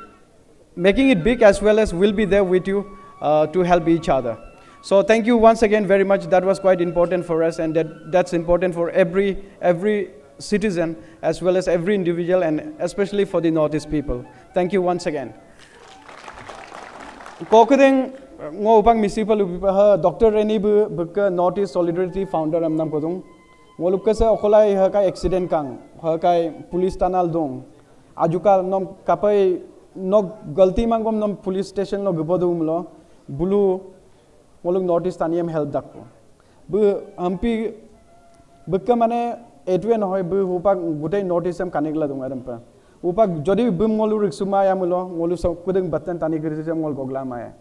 making it big, as well as we'll be there with you to help each other. So thank you once again very much. That was quite important for us, and that's important for every citizen, as well as every individual, and especially for the Northeast people. Thank you once again. Kokudeng ngo upang municipal Dr. Reni buka Northeast Solidarity founder amnam kodong. Ngoluk kesa okolai hakai accident kang, hakai police tanal dong. Ajuka nom kapai nok galti mangom nom police station lo gubodum lo bulu ngoluk Northeast taniyam help dakpo. Bu hampi buka mane etwe nohoy bu upak gutei Northeast am kanigla dong arampa. Upak jodi bum ngolu riksuma ya mulo ngolu so kudeng batan tani girisam ngol gogla maya.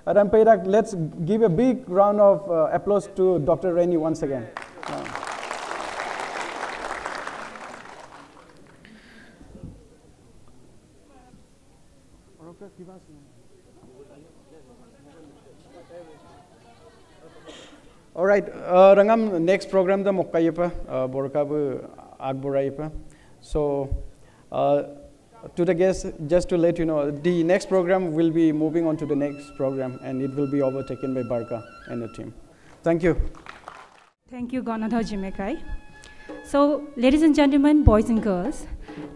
Arampa let's give a big round of applause to Dr. Reni once again. All right, Rangam, next program the Mokkayapa, Borkabu Agboraipa. So, to the guests, just to let you know, the next program will be moving on to the next program, and it will be overtaken by Barka and the team. Thank you. Thank you, Ganadhar Jimekai. So, ladies and gentlemen, boys and girls,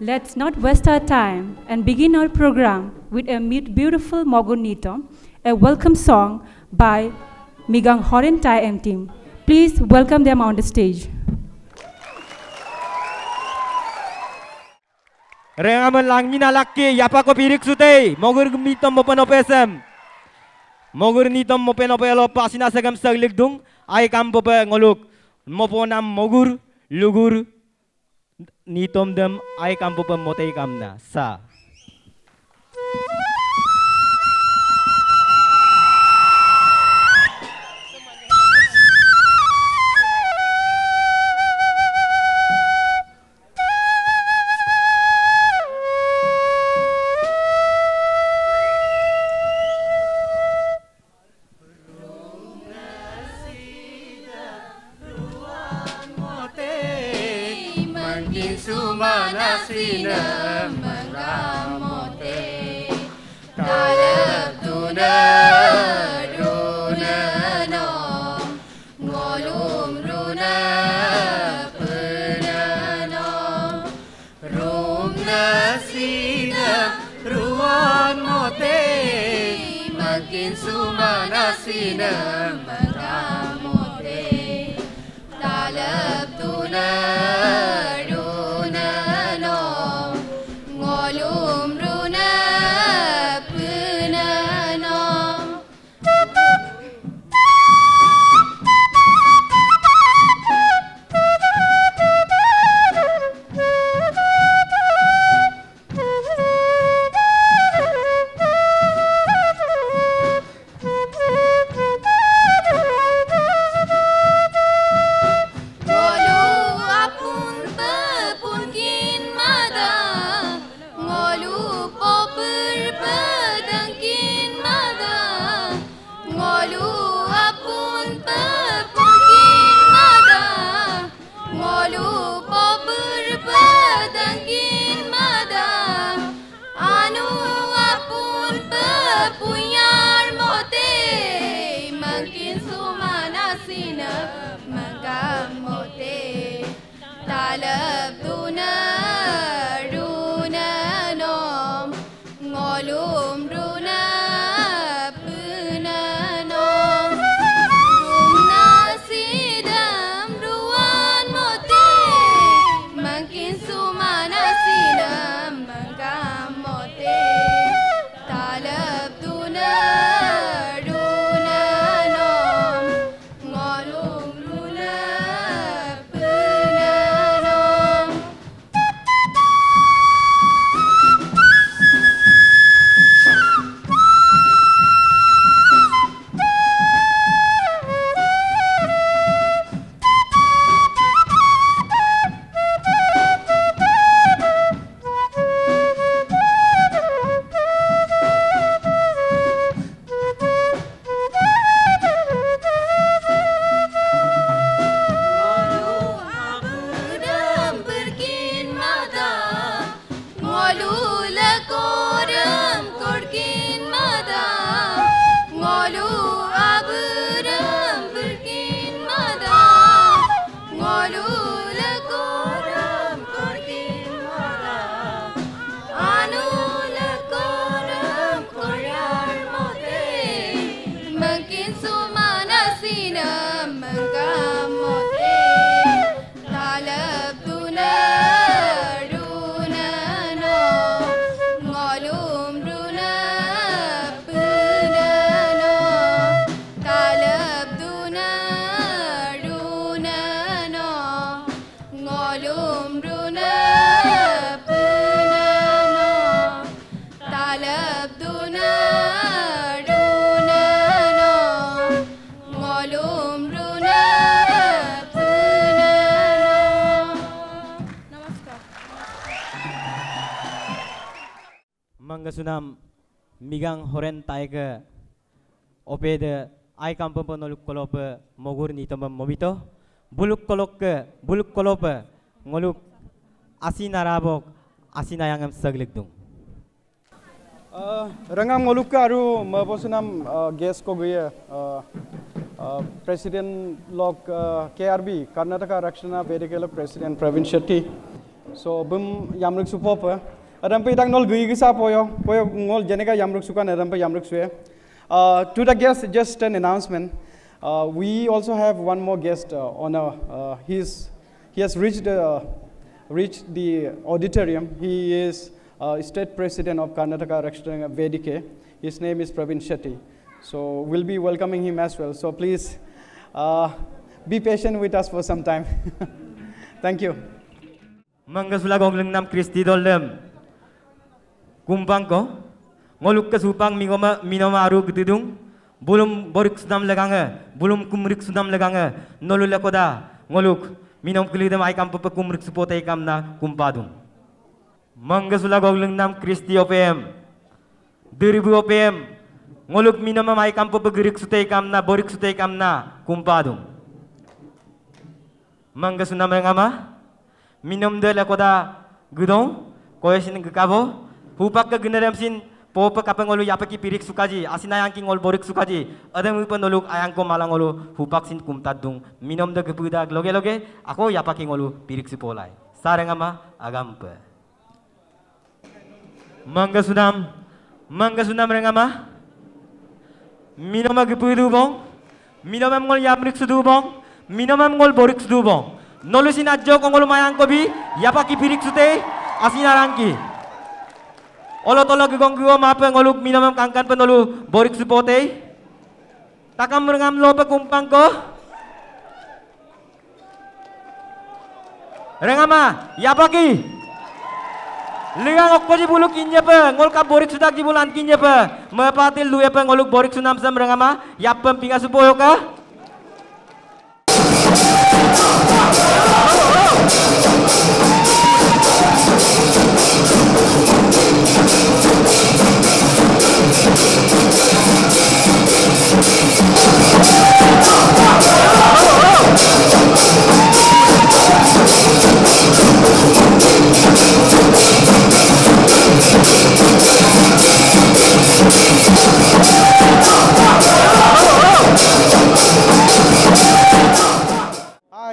let's not waste our time and begin our program with a beautiful Mogun Nitom, a welcome song by Migang Horen Tai M team. Please welcome them on the stage. Rengaman lang minalaki yapa ko pirik sute mogur mitom mopenopesem mogur nitom mopenopelo pasina sagam saglikdung ay kampo pa ngoluk moponam mogur lugur nitom dem ay kampo pa motay kamna sa Mangasunam Migang Horen Tiger Opede I Kampo Noluk Kolope Mogur Nitoma Mobito Buluk Kolope Ngoluk Asinarabok Asinayangam Saglikdung. Rangam ngoluk aru mabosunam guest ko gaya President log KRB Karnataka Rakshana Vedikala President Pravin Shetty. So bum yamruk supopa. Adampa idang nol gui gisa poyo ngol jeneka yamruk sukan adampa yamruk suye. To the guests, just an announcement. We also have one more guest on he has reached the auditorium. He is State President of Karnataka Rakshana Vedike. His name is Pravin Shetty. So we'll be welcoming him as well. So please be patient with us for some time. Thank you. Mangasula gongling nam Kristi dolem kumpang ko ngoluk ke supang minoma aru gedudung bulum borik sudam legange bulum kumrik sudam legange nolu lekoda ngoluk minom kelidam ai kampu pe kumrik supote kamna kumpadung Mangasula gongling nam Kristi OPM 2000 OPM ngoluk minoma ai kampu pe gerik sute kamna borik sute kamna kumpadung Mangasuna mengama minum de la koda gudong koyasin gakabo hupak ka ginaram sin popa kapangolu yapaki pirik sukaji asinayang king ol borik sukaji adam upan oluk ayang ko malangolu hupak sin kumtadung minum de gebuda loge ako yapaki olu pirik supolai sarengama agampe mangga sunam rengama minum gebudu bong minum ngol yaprik sudu bong minum ngol borik sudu bong Nolusin adjo kongolo mayang kobi yapaki pirik sute asinarangki olo tolo gigonggiwa mape ngoluk minamam kangkan penolu borik supote takam merengam lope kumpang ko rengama yapaki ligang okko jibulu kinyepe ngol ka borik sudak jibulan kinyepe mepatil luyepe ngoluk borik sunam sam rengama yapem pinga supoyo ka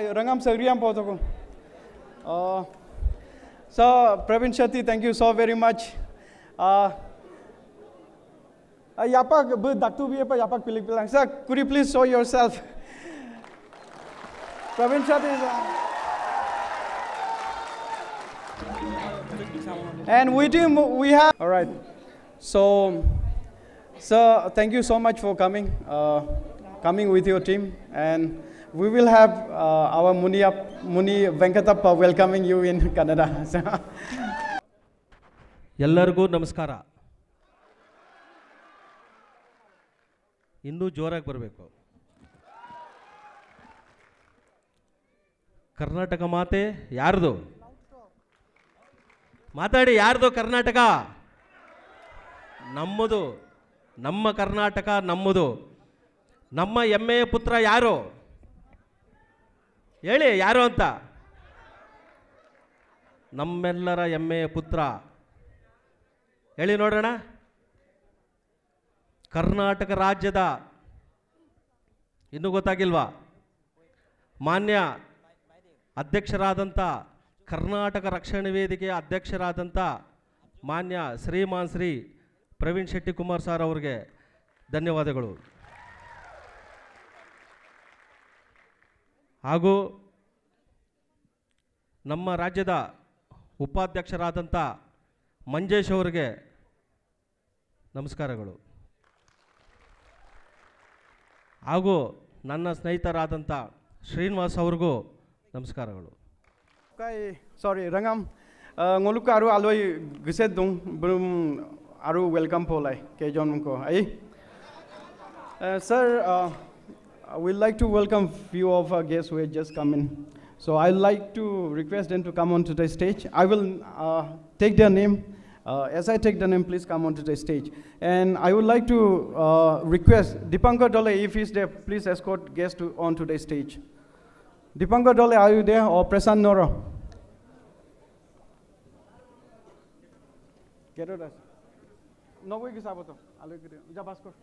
Rangam Sagriam Potoko. So, Pravin Shetty, thank you so very much. Yapak daktu bhi pa yapak pilik pilang. Sir, could you please show yourself? Pravin Shetty is and with him we have. All right. So, sir, thank you so much for coming with your team, and we will have our Muni Venkatappa welcoming you in Canada. ಎಲ್ಲರಿಗೂ ನಮಸ್ಕಾರ. ಇನ್ನೂ ಜೋರಾಗಿ ಬರಬೇಕು. ಕರ್ನಾಟಕ ಮಾತೆ ಯಾರ್ದು? ಮಾತಾಡಿ, ಯಾರ್ದು ಕರ್ನಾಟಕ? ನಮ್ಮದು. ನಮ್ಮ ಕರ್ನಾಟಕ ನಮ್ಮದು. ನಮ್ಮ ಹೆಮ್ಮೆಯ ಪುತ್ರ ಯಾರು? ಹೇಳಿ ಯಾರು ಅಂತ. ನಮ್ಮೆಲ್ಲರ ಹೆಮ್ಮೆಯ ಪುತ್ರ ಹೇಳಿ ನೋಡೋಣ. ಕರ್ನಾಟಕ ರಾಜ್ಯದ ಇನ್ನೂ ಗೊತ್ತಾಗಿಲ್ವಾ? ಮಾನ್ಯ ಅಧ್ಯಕ್ಷರಾದಂಥ ಕರ್ನಾಟಕ ರಕ್ಷಣಾ ವೇದಿಕೆಯ ಅಧ್ಯಕ್ಷರಾದಂಥ ಮಾನ್ಯ ಶ್ರೀಮಾನ್ ಶ್ರೀ ಪ್ರವೀಣ್ ಶೆಟ್ಟಿ ಕುಮಾರ್ ಸರ್ ಅವರಿಗೆ ಧನ್ಯವಾದಗಳು. ಹಾಗೂ ನಮ್ಮ ರಾಜ್ಯದ ಉಪಾಧ್ಯಕ್ಷರಾದಂಥ ಮಂಜೇಶ್ ಅವರಿಗೆ ನಮಸ್ಕಾರಗಳು. ಹಾಗೂ ನನ್ನ ಸ್ನೇಹಿತರಾದಂಥ ಶ್ರೀನಿವಾಸ್ ಅವ್ರಿಗೂ ನಮಸ್ಕಾರಗಳು. Sorry, Rangam, ngoluk aru aloi giset dung belum aru welcome polai ke jon ko. Sir, we'd like to welcome few of our guests who have just come in. So I'd like to request them to come onto the stage. I will take their name As I take the name, please come onto the stage. And I would like to request Dipankar Dole, if he's there, please escort guests onto the stage. Dipankar Dole, are you there? Or Prasanth Nora? Get it. No way, Gisaboto. Jabaskor.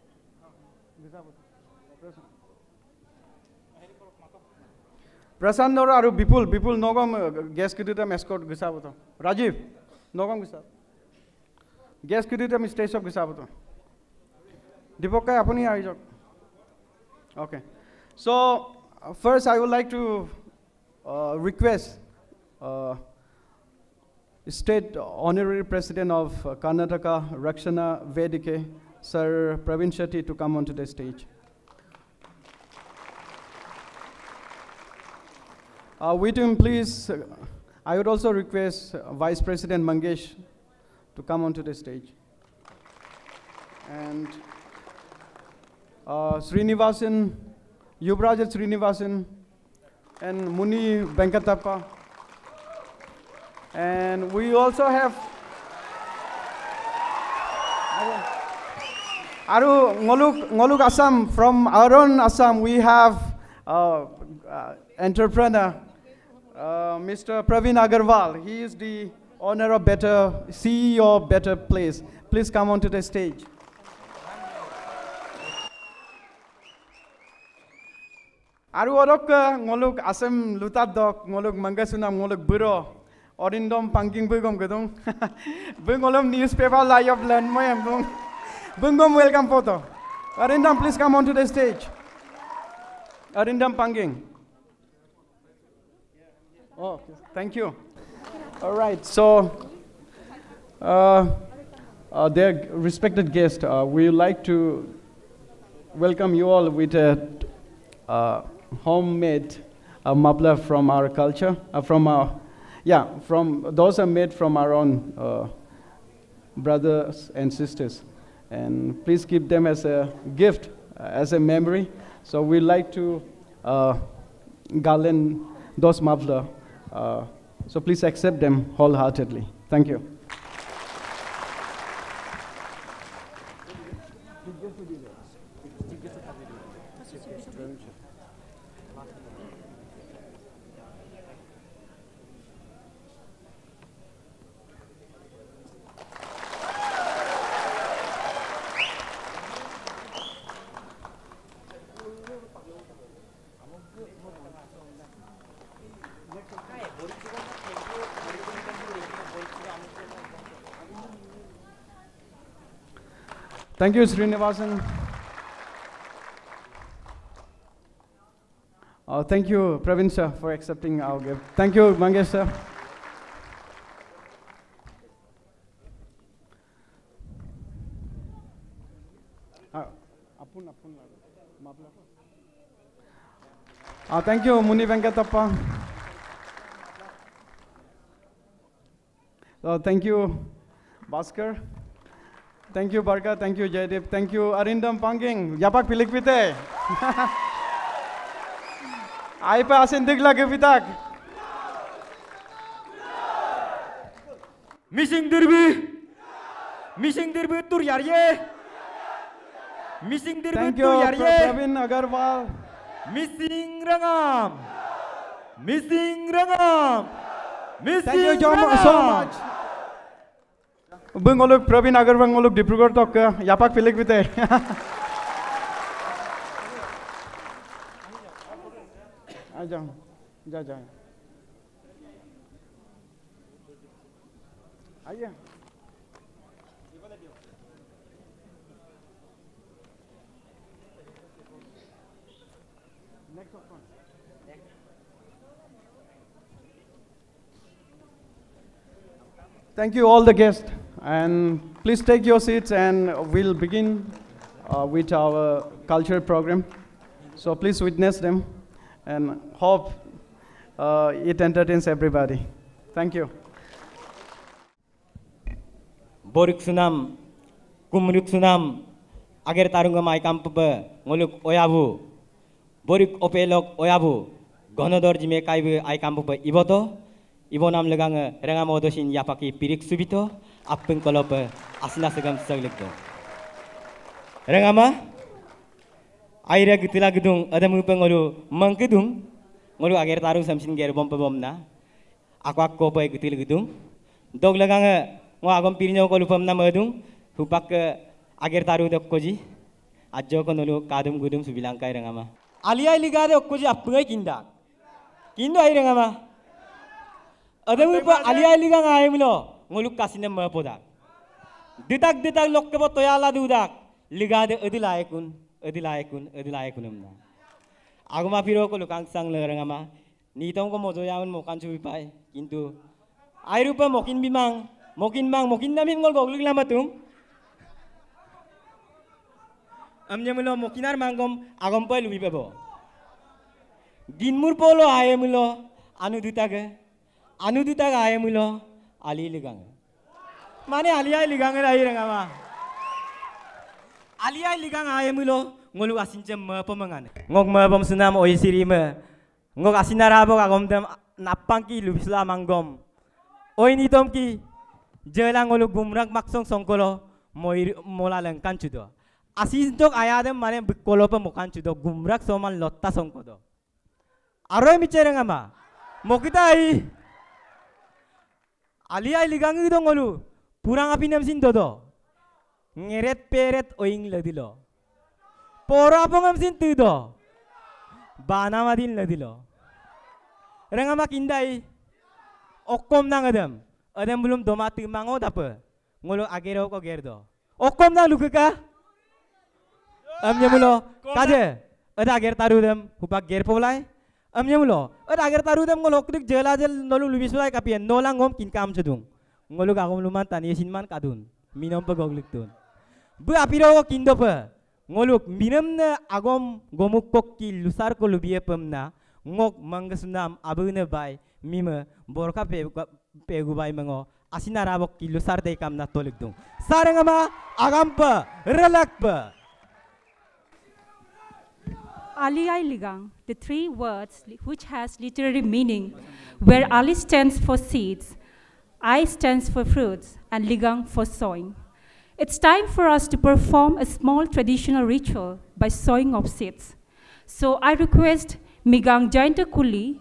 Prasanth Nora, Aru Bipul, Nogam, guest Kidita, escort Gisaboto. Rajiv, Nogam Gisa. Guest Kidita, stage of Gisaboto. Dipoka, Apuni, Aijok. Okay. So, first, I would like to request State Honorary President of Karnataka, Rakshana Vedike, Sir Pravin Shetty, to come onto the stage. With him, please, I would also request Vice President Mangesh to come onto the stage. And Srinivasan, Yubraja Srinivasan, and Muni Venkatappa. And we also have Aru Ngoluk Assam. From our own Assam, we have entrepreneur, Mr. Praveen Agarwal. He is the owner of CEO of Better Place. Please come onto the stage. Aru orok ngoluk Assam lutat dok ngoluk mangasunam ngoluk buro. Orindom Pangking Bugom Gudung. Bungolum newspaper lie of land moyam bung. Bungom welcome photo. Arindam, please come onto the stage. Arindam Pangking. Oh, thank you. All right, so dear respected guests, we would like to welcome you all with a homemade muffler from our culture, from those are made from our own brothers and sisters, and please keep them as a gift, as a memory. So we like to garland those muffler. So please accept them wholeheartedly. Thank you. Thank you, Srinivasan. Thank you, Pravin sir, for accepting our gift. Thank you, Mangesh sir. Thank you, Muni Venkatappa. Thank you, Bhaskar. Thank you, Barka. Thank you, Jaydeep. Thank you, Arindam Pangking. Yapak Pilikpite. Aipa Asindik Lagepitak. Missing Derby. Missing Derby Turyarye. Missing Derby Thank you, Praveen Agarwal. Missing Rangam. Missing Rangam. Missing Thank you so much. Bung oluk Praveen Agarwal oluk Diprugarh tok yapak pilik bite. Aja, ja. Aya. Thank you all the guests, and please take your seats and we'll begin with our culture program. So please witness them and hope it entertains everybody. Thank you. Borik sunam, kumruk sunam, agar tarunga mai kampuba, ngoluk oyabu, borik opelok oyabu, gonodor jime kaibu ai kampuba iboto, ibonam legang rengamodosin yapaki pirik subito, apeng kolope asina segam saglik dong. Rengama aira gitila gedung ada mupeng ngolu mangkedung ngolu ager taru samsin ger bom na aku kope gitil gedung dog lagang ngo agom pirnyo ko lupam na madung hupak ager taru dok koji ajo ko nolu kadum gudum subilang kai rengama alia liga de koji apngai kinda kindo ai rengama ada mupa alia liga ngai milo ngolu kasine ma poda ditak lok ke toyala dudak liga de adilai kunum na agama piro ko lukang sang rengama ni tong ko mojo yaun mokan chubi pai kintu ai rupa mokin namin ngol goglik lama tung amnya mulo mokinar manggom agom pai lubi bebo ginmur polo aye mulo anu dutaga aye mulo ali ligang mane aliai ligang rai rengama aliai ligang aye mulo ngolu asinjem ma pemangan ngok ma bom sunam oi sirima ngok asinarabo agom dam napangki lubisla manggom oi ni tomki jelang ngolu gumrak maksong songkolo mola lengkan chudo asin tok ayadem mane bikolo pa mokan chudo gumrak soman lotta songkodo aroy micereng ama mokitai aliai ligang ido ngolu purang api namsin dodo ngeret peret oing ladilo poro apong amsin tudo bana madin ladilo rengama kindai okom nang adam belum domati mango dapa ngolo agero ko gerdo okom nang lukeka amnya mulo kaje ada ager tarudem hupak ger polai amnya mulo ada ager tarudem ngolo klik jela jel nolu lubisulai kapien nolang ngom kin kam sedung ngolo agom luman tani sinman kadun minom pagoglik tun bu apiro ko kindo pa ngoluk minam na agom gomuk kok ki lusar ko lubiye pemna ngok manggasnam abune bay mima borka pegu bay mango asinarabok ki lusar te kam na tolik dung sarangama agampa relakpa Aliai Ligang, the three words which has literary meaning, where Ali stands for seeds, I stands for fruits, and Ligang for sowing. It's time for us to perform a small traditional ritual by sowing of seeds. So I request Migang Jainta Kuli,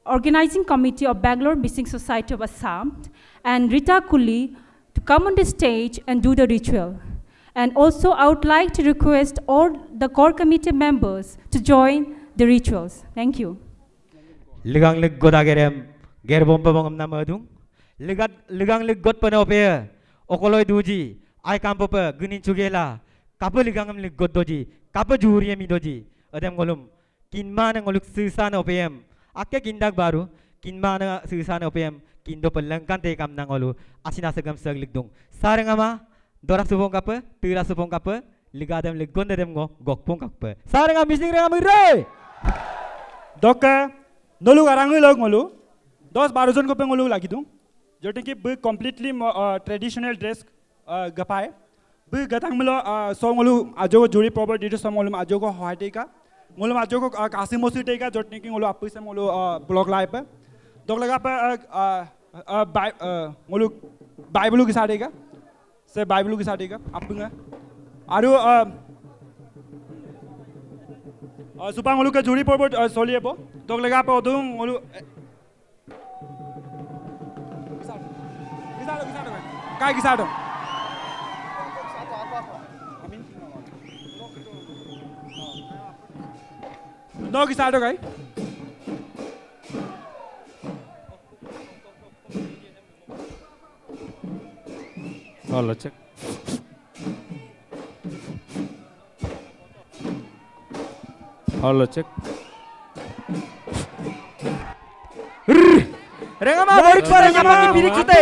Organizing Committee of Bangalore Missing Society of Assam, and Rita Kuli to come on the stage and do the ritual. And also I would like to request all the core committee members to join the rituals. Thank you. Ligang lig god agerem gerbom pabongam na madung ligang lig god panope okoloy duji ay kampo pa gunin chugela kapo ligangam lig god doji kapo juriya mi doji adem golum kinmana ngoluk susana opem akke kindak baru kinmana susana opem kindo pelangkan te kam nangolu asina segam seglik dung sarengama dorak supong kapa tira supong kapa ligadem ligon dem ngo gokpong kapa sarengam mising rengam re doka nolu garangu log ngolu 10-12 जन को पे ngolu lagi dung Jote कि बे completely traditional dress गपाए बे गतांग मिलो सो ngolu आजो को जुरी property तो सो ngolu आजो को हाटे का ngolu आजो को कासी मोसी टे का जोटे कि ngolu आपसे ngolu ब्लॉग लाइव पे दोग लगा पे ngolu बाइबल की साड़ी का से बाइबल की साड़ी का आपंगा आरु सुपा ngolu का जुरी property सोलिए बो दोग लगा पे ओदुंग ngolu काय gisado no gisado kai Hello check hello check Rengama barik pa rengama ki birik chute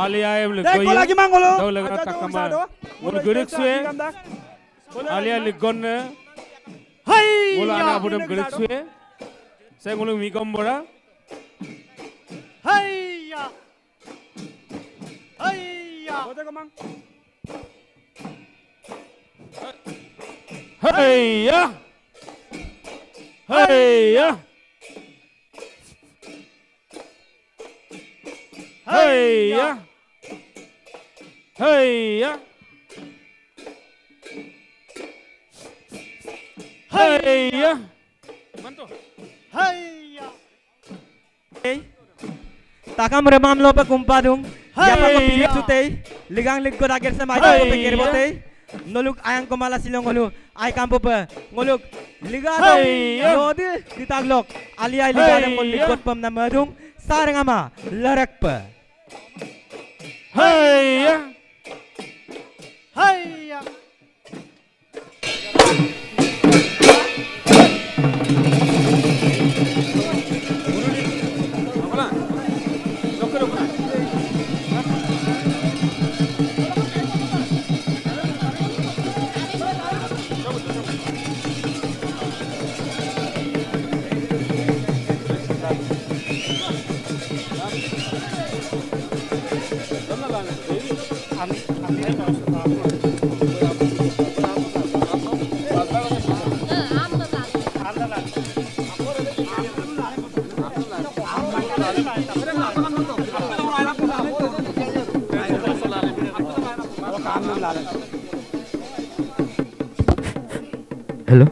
ali ayem le dekho lagi mangolo do lega takama wol gurik suwe ali ali gonne hai wol ana budam gurik suwe se ngulu mi gombora hayya hayya bote ko mang hayya hayya hayya Hey ya. Hey ya. Bantu. Hey ya. Takam remam lo pa kumpadung. Ya pa ko pilit sutay. Ligang lig ko dagger sa mai ko pikir botay. Noluk ayang ko mala silong ngolu. Ay kampo pa. Ngoluk liga do. Lodi ditaglok. Aliay liga ng likot pam na madung. Sarang ama larak pa. Hey ya. Hey ya. Hello,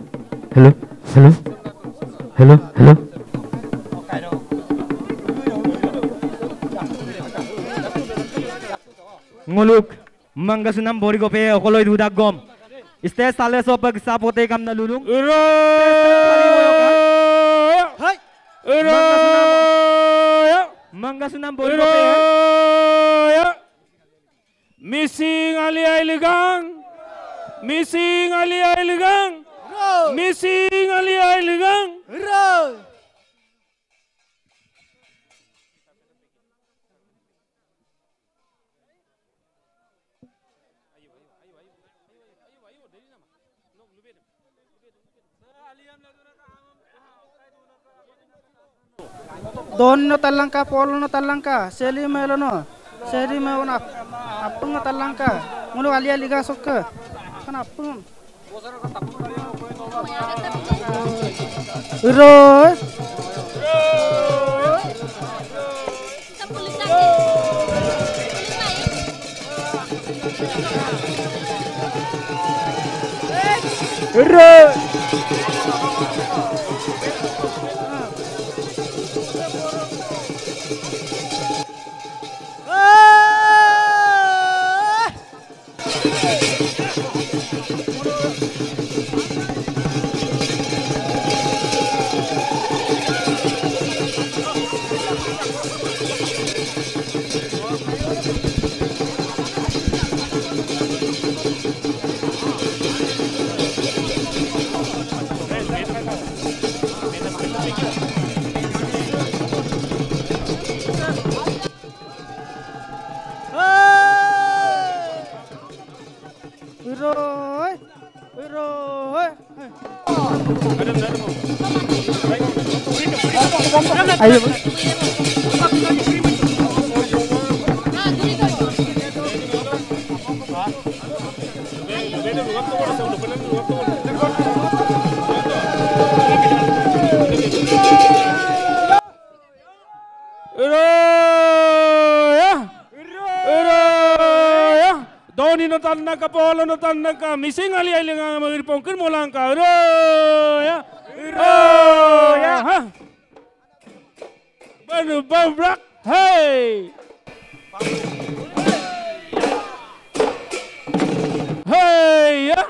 hello, hello, hello, hello. Ngoluk manggasunam bori ko pe okoloi dudak gom. Iste sale so pag sapote kam na lulung. Hai. Manggasunam bori ko pe. Missing Ali Ligang. Missing Ali Ligang. Missing Ali Ligang. Don no talangka, polo no talangka, seli melo no, seli melo na, apung no talangka, mulu alia liga sokka, kan apung. Iro. Ayo. Doni no tanna ka polo no tanna ka missing ali ali nga magirpong kin mo lang ka ya ha banu bambrak hey hey ya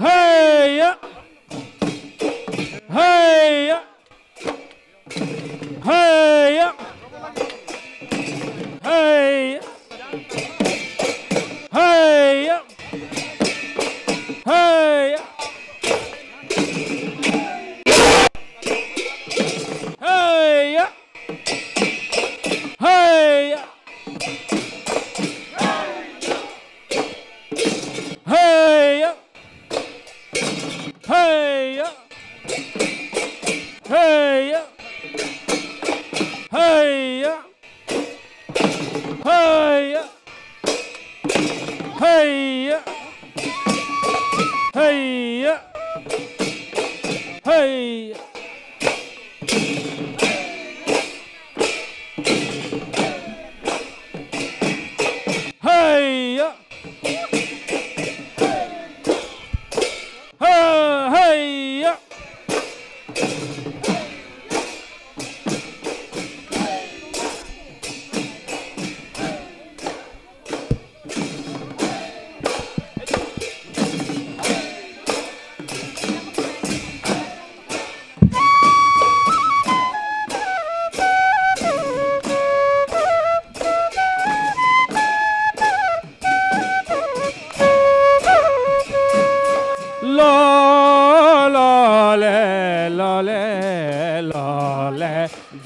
hey ya hey ya hey ya hey hey hey hey hey hey hey hey hey hey hey hey hey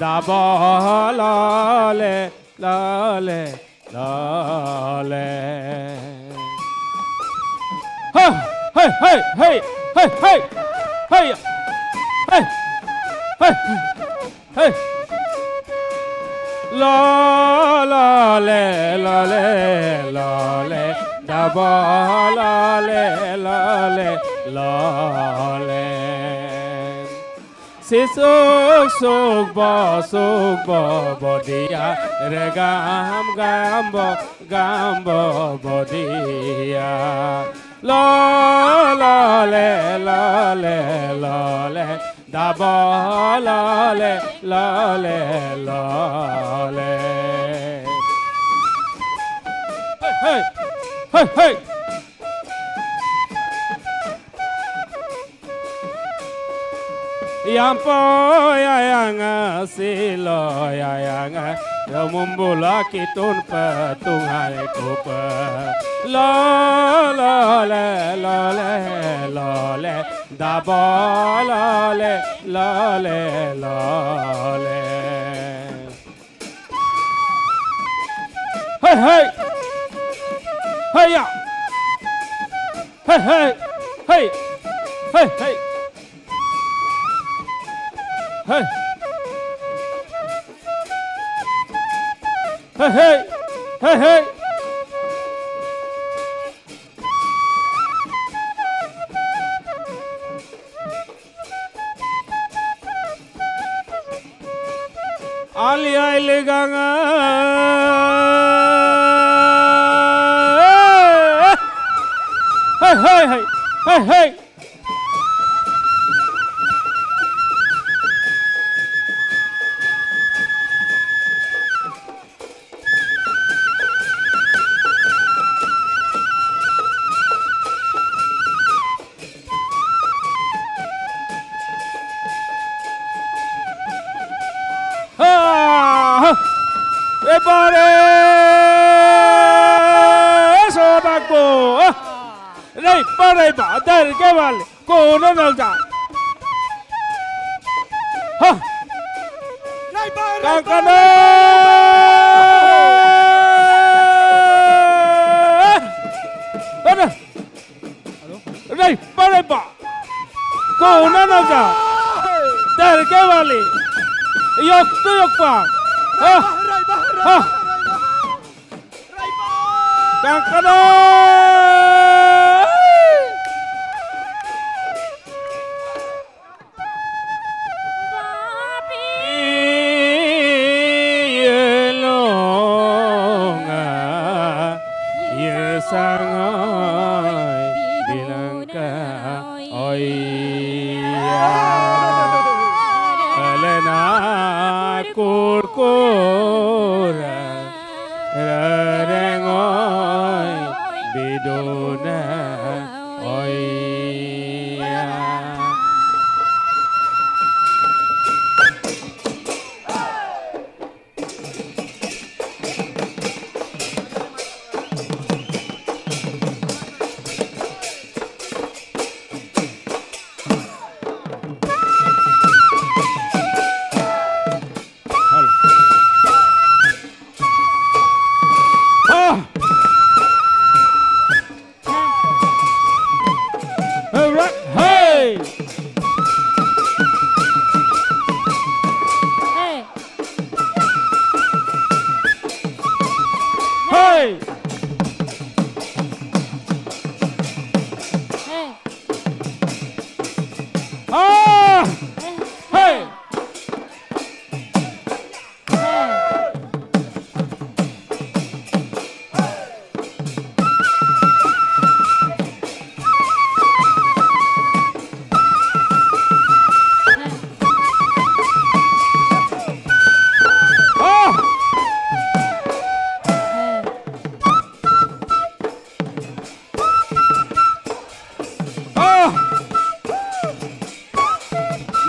da ba la le la le la le. Ha hey hey hey hey hey hey hey hey hey la la le la le la le da ba la le la le la le. Si suk bo dia re gam bo dia la la le la le la le da ba la le la le la le. Hey hey hey hey. Yampo ya yang silo ya yang mumbula kitun patung hai kupa la la le la le la le da ba la le la le la le. Hey hey hey ya hey hey hey hey hey. Hey, hey, hey, hey, hey. Ali ali ganga. Hey, hey, hey, hey, hey. Đây bỏ tay cái vào cô nó nào cả ha càng càng đây bỏ đây bỏ cô nó nào cả tay cái vào đi yok tu yok pa ha ha càng càng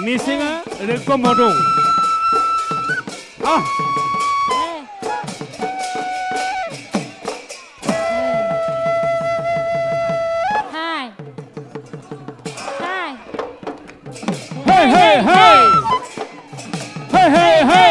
Nisinga reko modong. Ah. Hi. Hi. Hey hey hey. Hey hey hey.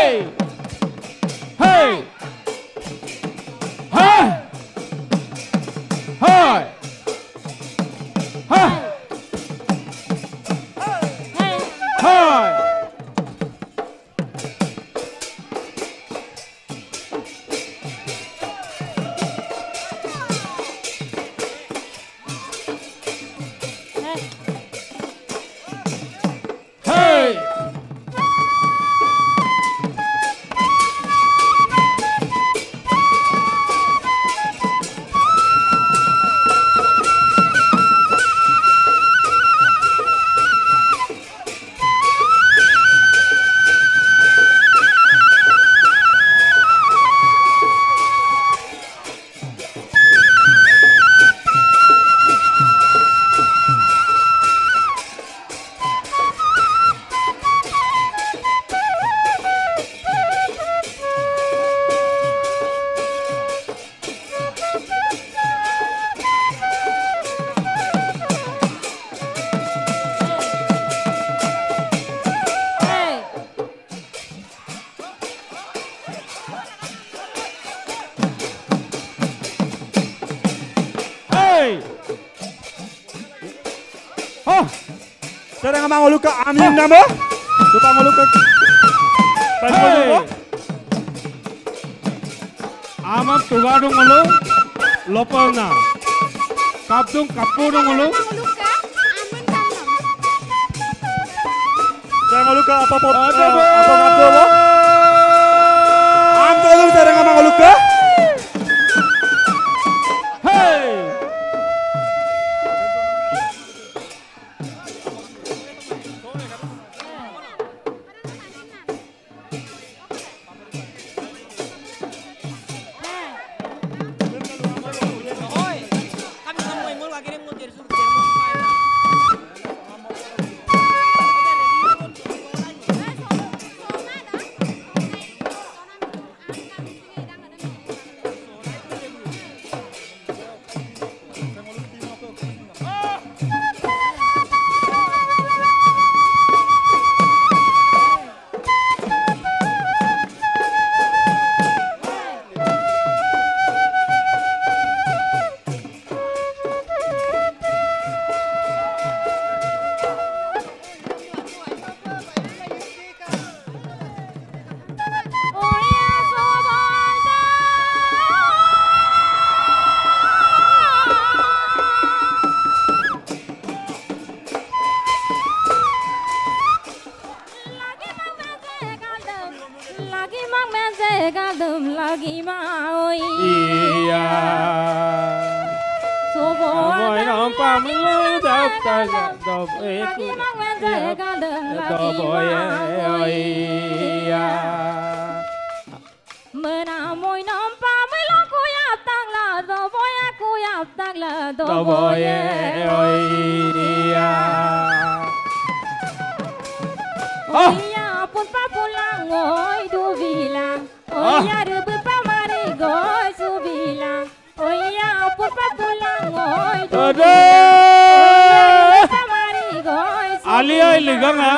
Hey. Oh. Serang amang ngolu ke amin nama. Lupa ngolu ke. Hey. Amam tugadung ngolu. Lopal na. Kapdung kapurung ngolu. Serang ngolu ke apa kapdung lo? Am tolong serang amang ngolu ke. Hey. lagi mau iya Amoy nom pamilu dapta dop lagi mang menze kandeng lagi iya menamoy nom pamilu kuyap tangla doboya kuyap tangla doboya iya oh iya pun papulang oi du bilang oh iya rebu pamare goy su bilang oh iya pun papulang oi du Alia iliganga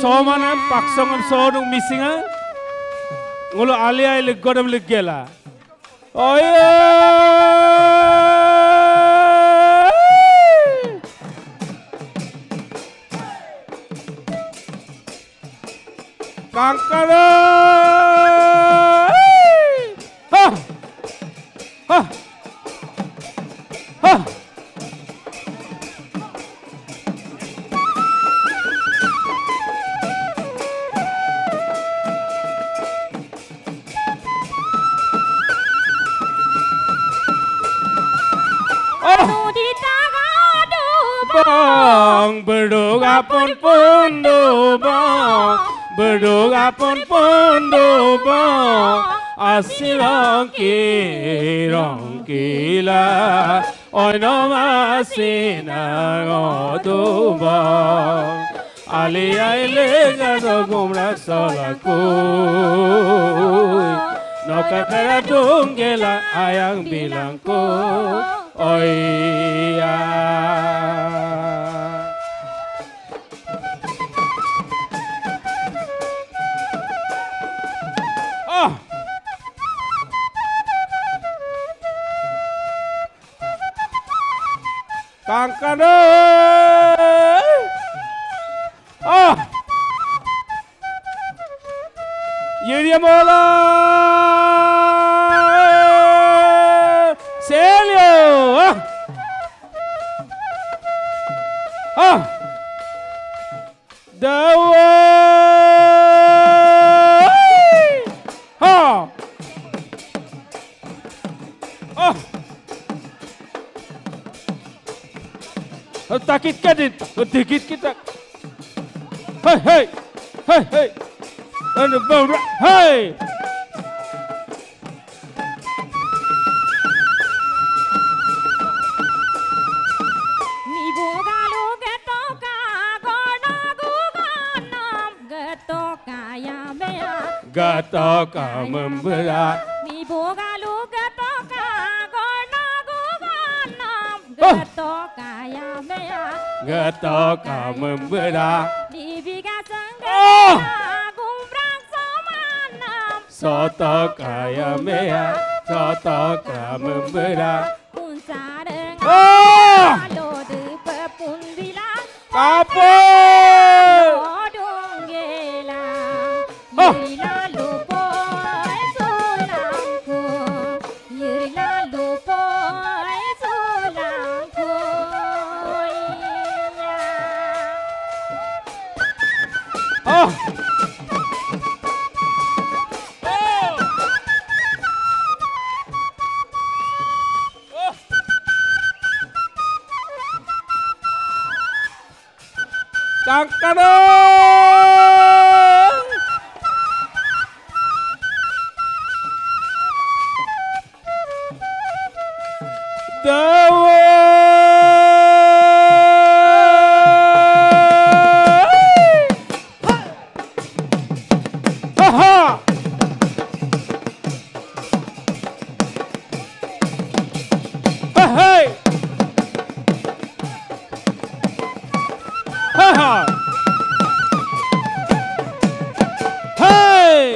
somana paksongam sodung missinga ngulo alia iligodam ligela oh yeah Kankara ha ha ha Bang berdoa pun bang berdoa pun bang asilong kila oi no masina ngodu bang ali ai lega do gumrak salaku no kakara tunggela ayang bilangku oi ya Kankana ah Yeriya mola Celio ah Dawa ha ah takit kadit dikit kita hey hey hey hey and hey mi bogalu getoka gona guganam getoka ya mea getoka memberat mi bogalu getoka gona guganam getoka ya mea getoka memberat dibiga senggara gumbrang somanam soto kaya mea soto ka memberat unsa dengan Kapur. Odong gelang, yuri lalu boy sulangku, yuri lalu boy sulangku. Oh. Cangkadong. Dawa. Ha. Hey. Ha. Hey!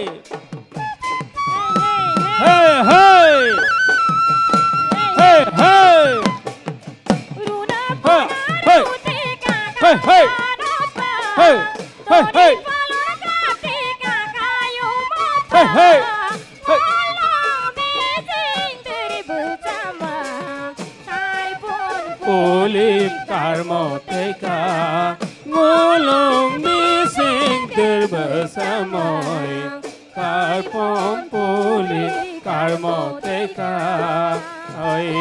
Hey, hey! Hey, hey! Hey, hey! Hey, hey! Hey, hey, hey! Hey, hey! Ulim karmoteka ngulung bising terbersamoi karpom puli karmoteka oi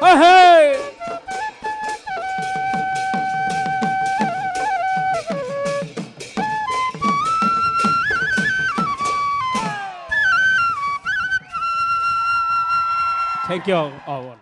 hey. Thank you all.